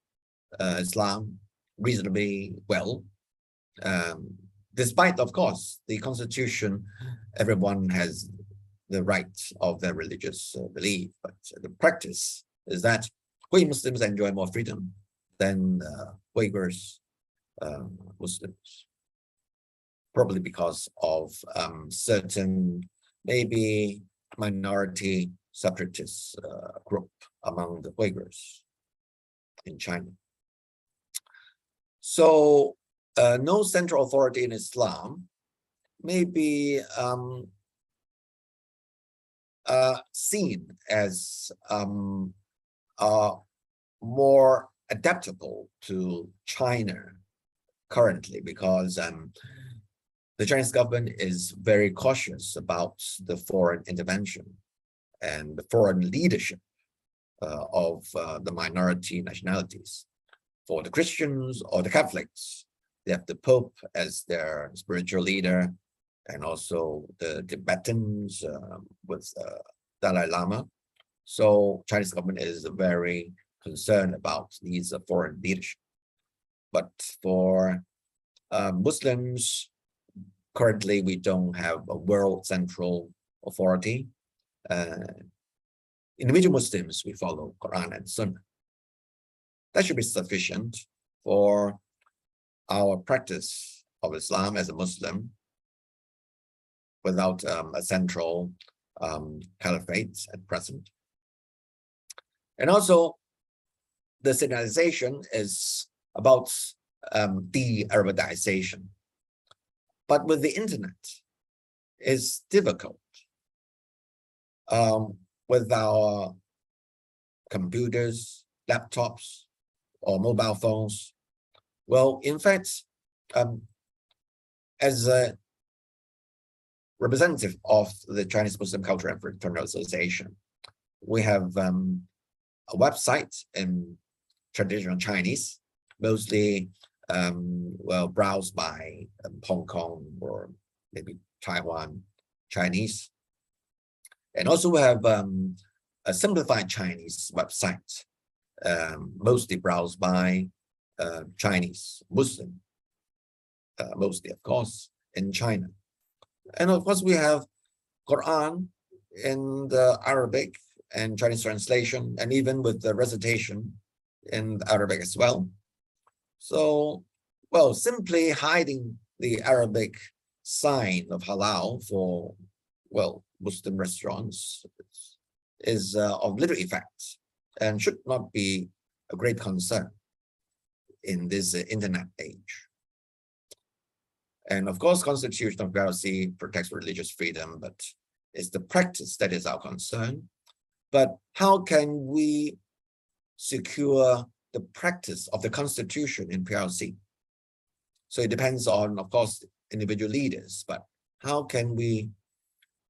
Islam reasonably well. Despite, of course, the constitution, everyone has the right of their religious belief, but the practice is that Hui Muslims enjoy more freedom than Uyghurs Muslims, probably because of certain maybe minority separatist group among the Uyghurs in China. So no central authority in Islam may be seen as more adaptable to China currently, because the Chinese government is very cautious about the foreign intervention and the foreign leadership of the minority nationalities. For the Christians or the Catholics, they have the Pope as their spiritual leader, and also the Tibetans with Dalai Lama. So Chinese government is very concerned about these foreign leadership. But for Muslims, currently we don't have a world central authority. Individual Muslims, we follow Quran and Sunnah. That should be sufficient for our practice of Islam as a Muslim without a central caliphate at present. And also, the Sinicization is about de-Arabization. But with the internet, it's difficult. With our computers, laptops, or mobile phones. Well, in fact, as a representative of the Chinese Muslim Cultural and Fraternal Association, we have a website in traditional Chinese, mostly well browsed by Hong Kong or maybe Taiwan Chinese. And also we have a simplified Chinese website, mostly browsed by Chinese Muslim. mostly, of course, in China. And of course, we have Quran in the Arabic and Chinese translation, and even with the recitation in Arabic as well. So, well, simply hiding the Arabic sign of halal for, well, Muslim restaurants is of little effect and should not be a great concern in this internet age. And of course, Constitution of PRC protects religious freedom, but it's the practice that is our concern. But how can we secure the practice of the Constitution in PRC? So it depends on, of course, individual leaders, but how can we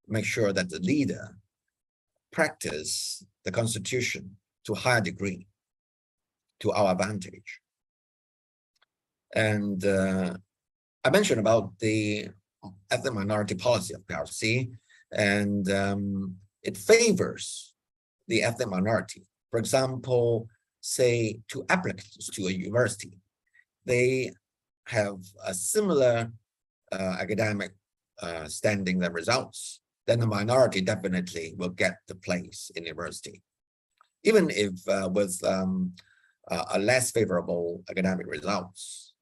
make sure that the leader practice the Constitution to a higher degree, to our advantage? And I mentioned about the ethnic minority policy of PRC, and it favors the ethnic minority. For example, say to applicants to a university, they have a similar academic standing and results, then the minority definitely will get the place in university. Even if with a less favorable academic results,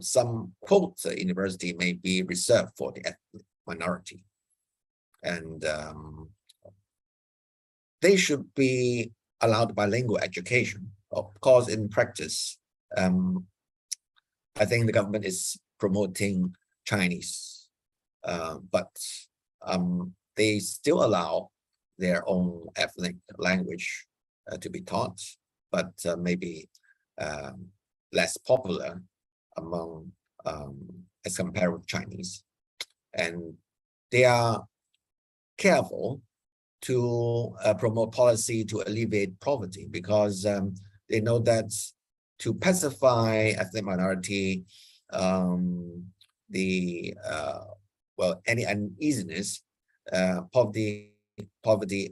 some quotes university may be reserved for the ethnic minority. And they should be allowed bilingual education. Of course, in practice, I think the government is promoting Chinese, but they still allow their own ethnic language to be taught, but maybe less popular among as compared with Chinese. And they are careful to promote policy to alleviate poverty, because they know that to pacify ethnic minority, any uneasiness, poverty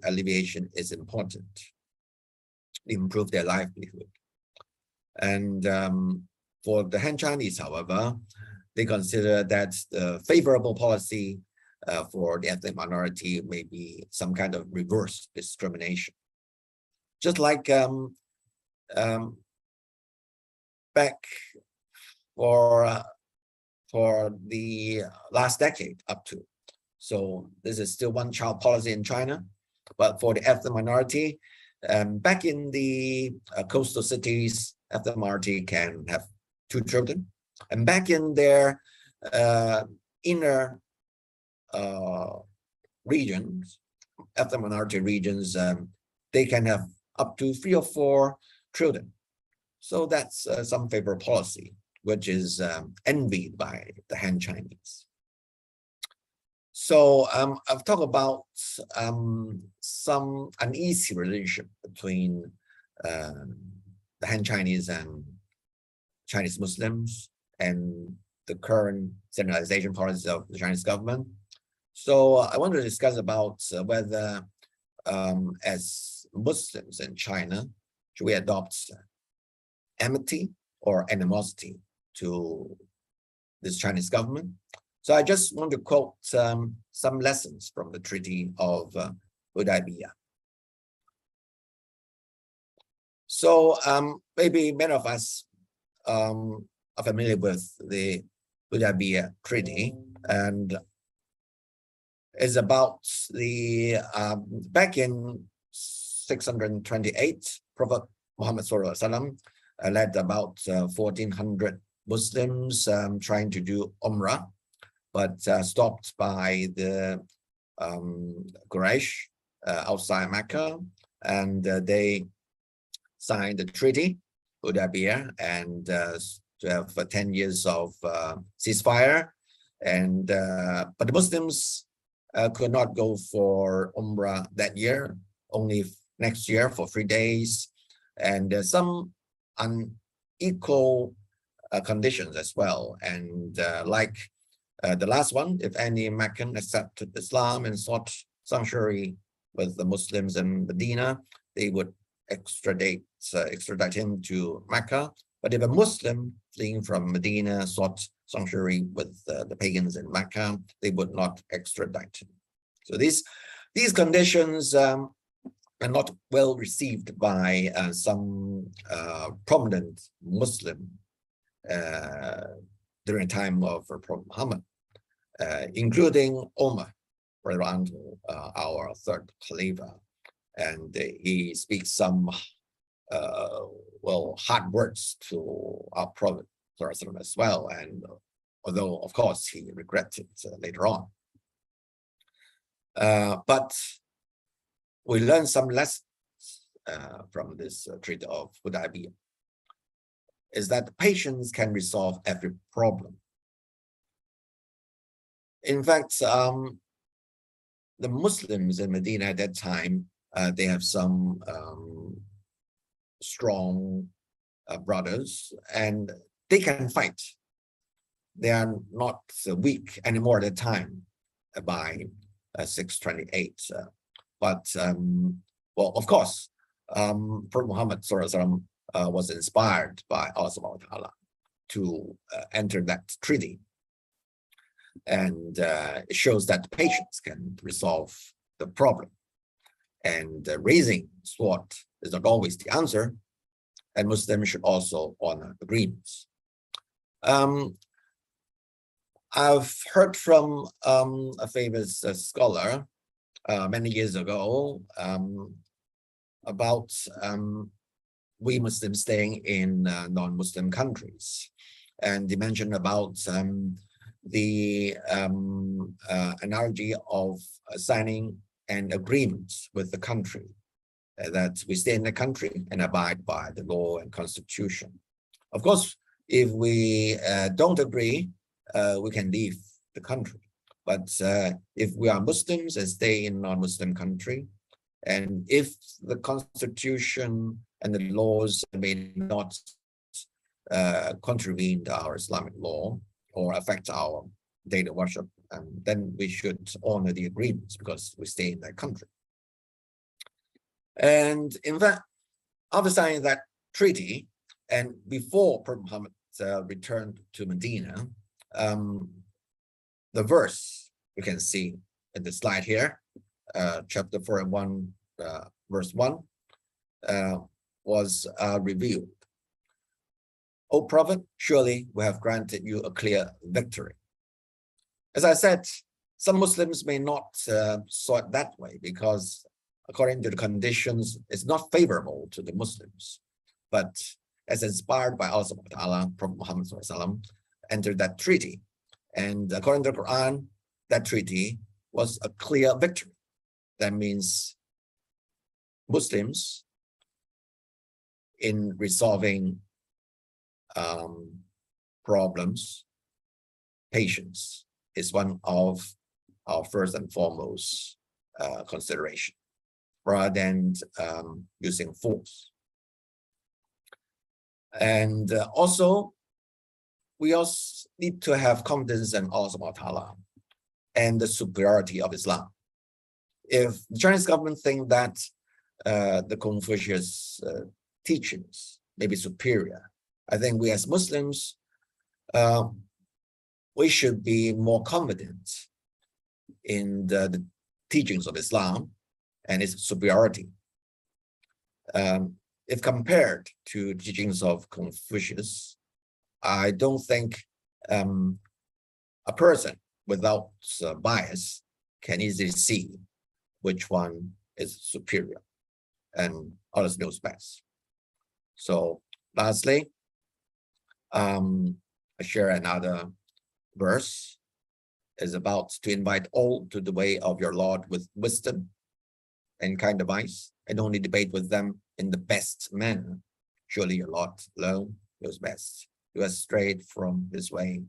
alleviation is important. Improve their livelihood. And for the Han Chinese, however, they consider that the favorable policy for the ethnic minority may be some kind of reverse discrimination. Just like back for the last decade up to. So this is still one-child policy in China, but for the ethnic minority, back in the coastal cities, ethnic minority can have 2 children, and back in their inner regions, ethnic minority regions, they can have up to 3 or 4 children. So that's some favorable policy, which is envied by the Han Chinese. So I've talked about some uneasy relationship between the Han Chinese and Chinese Muslims and the current centralization policy of the Chinese government. So I want to discuss about whether as Muslims in China, should we adopt amity or animosity to this Chinese government? So I just want to quote some lessons from the Treaty of Hudaybiyah. So maybe many of us are familiar with the Hudaybiyah Treaty, and is about the back in 628, Prophet Muhammad led about 1,400 Muslims trying to do Umrah, but stopped by the Quraysh outside Mecca, and they signed the treaty, Hudaybiyah, and to have 10 years of ceasefire. And but the Muslims could not go for Umrah that year, only next year for 3 days, and some unequal conditions as well. And like the last one, if any Meccan accepted Islam and sought sanctuary with the Muslims in Medina, they would extradite him to Mecca, But if a Muslim fleeing from Medina sought sanctuary with the pagans in Mecca, they would not extradite him. So these conditions are not well received by some prominent Muslim during the time of Prophet Muhammad, including Umar, around our third Khalifa. And he speaks some hard words to our Prophet as well. And although, of course, he regretted later on. But we learn some lessons from this Treaty of Hudaybiyah, is that patience can resolve every problem. In fact, the Muslims in Medina at that time, they have some strong brothers, and they can fight. They are not weak anymore at that time by 628. But of course, Prophet Muhammad was inspired by Allah subhanahu wa ta'ala to enter that treaty. And it shows that patience can resolve the problem. And raising sword is not always the answer. And Muslims should also honor agreements. I've heard from a famous scholar many years ago about we Muslims staying in non-Muslim countries. And they mentioned about the analogy of signing an agreement with the country, that we stay in the country and abide by the law and constitution. Of course, if we don't agree, we can leave the country. But if we are Muslims and stay in non-Muslim country, and if the constitution and the laws may not contravene our Islamic law or affect our daily worship, then we should honor the agreements because we stay in that country. And in fact, after signing that treaty, and before Prophet Muhammad returned to Medina, the verse you can see in the slide here, chapter 41, verse 1, was revealed. O Prophet, surely we have granted you a clear victory. As I said, some Muslims may not saw it that way because according to the conditions, it's not favorable to the Muslims. But as inspired by Allah subhanahu wa ta'ala, Prophet Muhammad entered that treaty. And according to the Quran, that treaty was a clear victory. That means Muslims, in resolving problems, patience is one of our first and foremost consideration, rather than using force. And also, we also need to have confidence in Allah subhanahu wa ta'ala and the superiority of Islam. If the Chinese government think that the Confucius teachings may be superior, I think we as Muslims, we should be more confident in the teachings of Islam and its superiority. If compared to teachings of Confucius, I don't think a person without bias can easily see which one is superior, and Allah knows best. So lastly, I share another verse. Is about to invite all to the way of your Lord with wisdom and kind advice, and only debate with them in the best manner. Surely your Lord alone knows best. Who has strayed from his way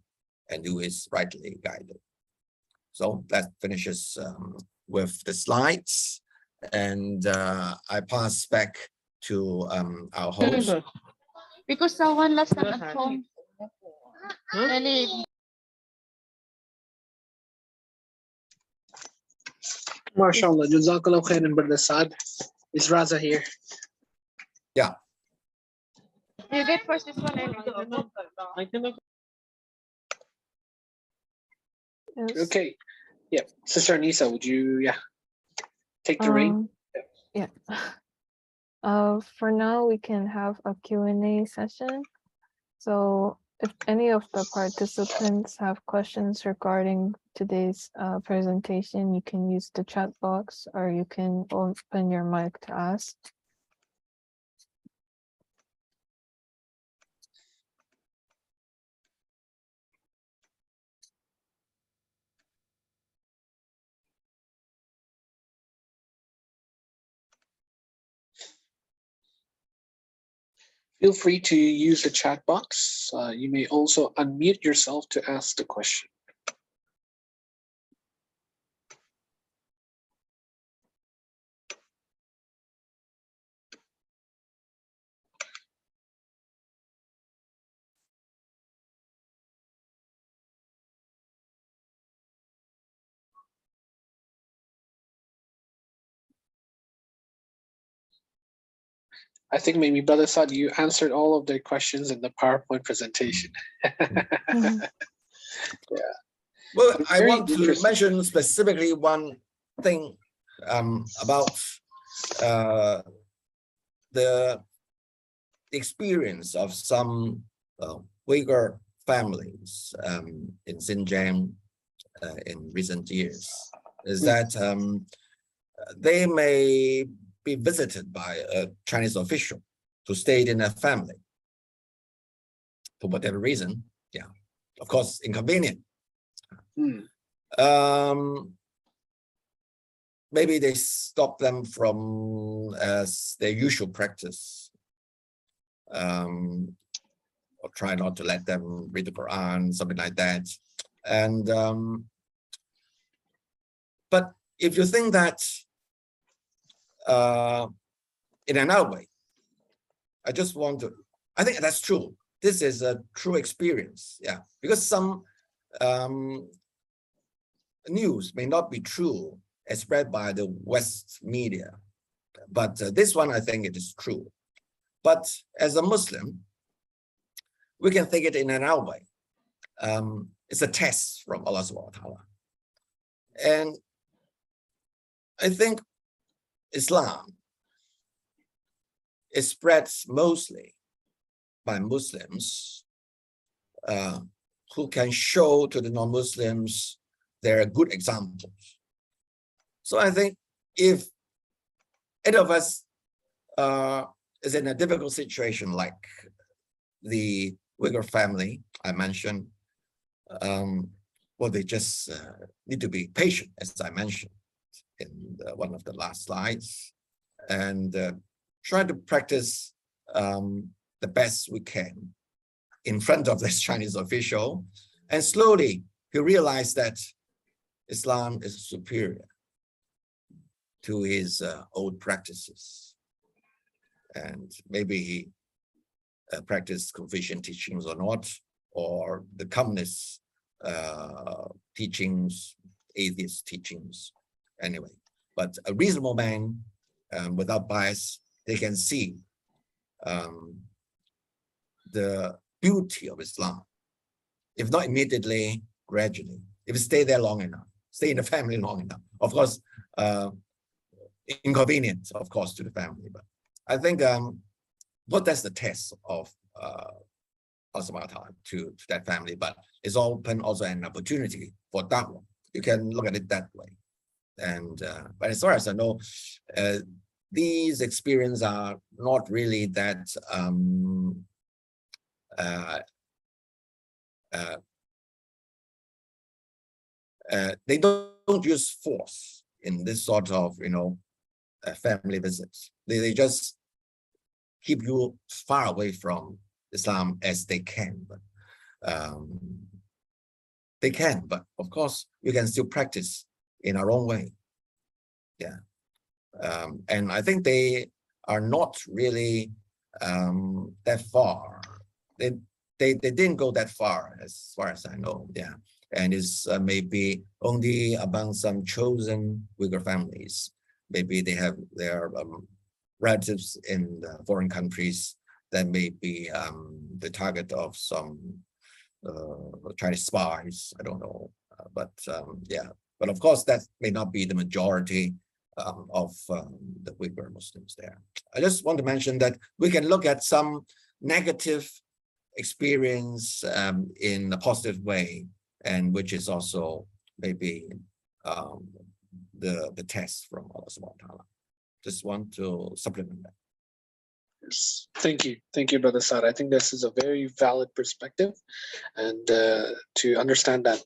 and who is rightly guided. So that finishes with the slides, and I pass back to our host. Because someone last time at home. MashaAllah, Jazakallah khairan, Br.Saad. Is Raza here? Yeah. You get first this one and I go. Yes. Okay. Yeah. Sister Anissa, would you take the rein? Yeah. For now, we can have a Q&A session. So if any of the participants have questions regarding today's presentation, you can use the chat box or you can open your mic to ask. Feel free to use the chat box. You may also unmute yourself to ask the question. I think maybe Brother Sat, you answered all of the questions in the PowerPoint presentation. Well, It's I very want to interesting. mention specifically one thing about the experience of some Uyghur families in Xinjiang in recent years is that they may be visited by a Chinese official to stay in a family for whatever reason. Yeah, of course, inconvenient. Maybe they stop them from as their usual practice, or try not to let them read the Quran, something like that. And but if you think that in another way, I just want to, I think that's true. This is a true experience, yeah, because some news may not be true as spread by the West media, but this one, I think it is true. But as a Muslim, we can think it in another way. It's a test from Allah subhanahu wa ta'ala. And I think Islam is spread mostly by Muslims who can show to the non-Muslims there are good examples. So I think if any of us is in a difficult situation like the Uyghur family I mentioned, well, they just need to be patient, as I mentioned in one of the last slides, and try to practice the best we can in front of this Chinese official, and slowly he realized that Islam is superior to his old practices, and maybe he practiced Confucian teachings or not, or the communist teachings, atheist teachings, anyway. But a reasonable man without bias, they can see the beauty of Islam, if not immediately, gradually, if you stay there long enough, stay in the family long enough. Of course, inconvenient, of course, to the family, but I think well, that's the test of to that family, but it's open also an opportunity for Dawah. You can look at it that way. And but as far as I know, these experiences are not really that they don't use force in this sort of, you know, family visits. They just keep you far away from Islam as they can. But they can, but of course you can still practice in our own way. Yeah. And I think they are not really that far. They didn't go that far as I know. Yeah. And it's maybe only among some chosen Uyghur families. Maybe they have their relatives in foreign countries, that may be the target of some Chinese spies. I don't know, but yeah. But of course, that may not be the majority of the Uyghur Muslims there. I just want to mention that we can look at some negative experience in a positive way, and which is also maybe the test from Allah subhanahu wa ta'ala. Just want to supplement that. Yes. Thank you, Brother Sat. I think this is a very valid perspective, and to understand that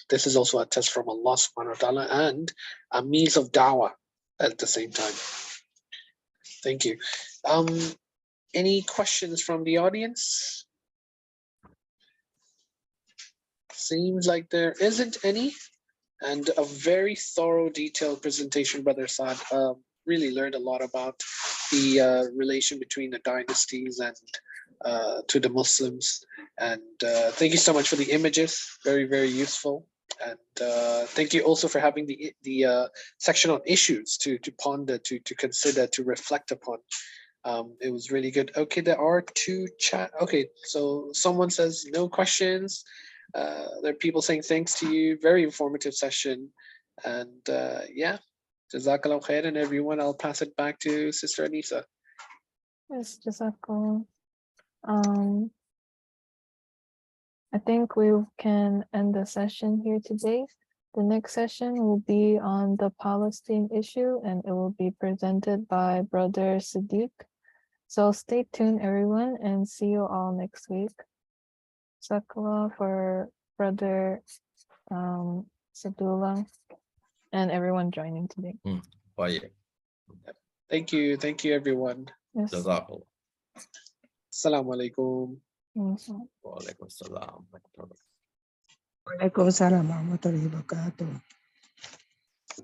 this is also a test from Allah subhanahu wa ta'ala and a means of dawah at the same time. Thank you. Any questions from the audience? Seems like there isn't any, and a very thorough, detailed presentation, Brother Sat. Really learned a lot about the relation between the dynasties and to the Muslims. And thank you so much for the images. Very, very useful. And thank you also for having the section on issues to ponder, to consider, to reflect upon. It was really good. Okay, there are two chat. Okay, so someone says no questions. There are people saying thanks to you. Very informative session. And yeah, Jazakallah khairan, everyone. I'll pass it back to Sister Anisa. Yes, Jazakallah. I think we can end the session here today. The next session will be on the Palestine issue, and it will be presented by Brother Siddiq. So stay tuned, everyone, and see you all next week. Jazakallah for Brother Saadullah and everyone joining today. Oh, yeah. Thank you, everyone. Yes. Jazakallah. Assalamu alaikum. Inshallah. Wa alaikum assalam. Waalaikumsalam warahmatullahi wabarakatuh.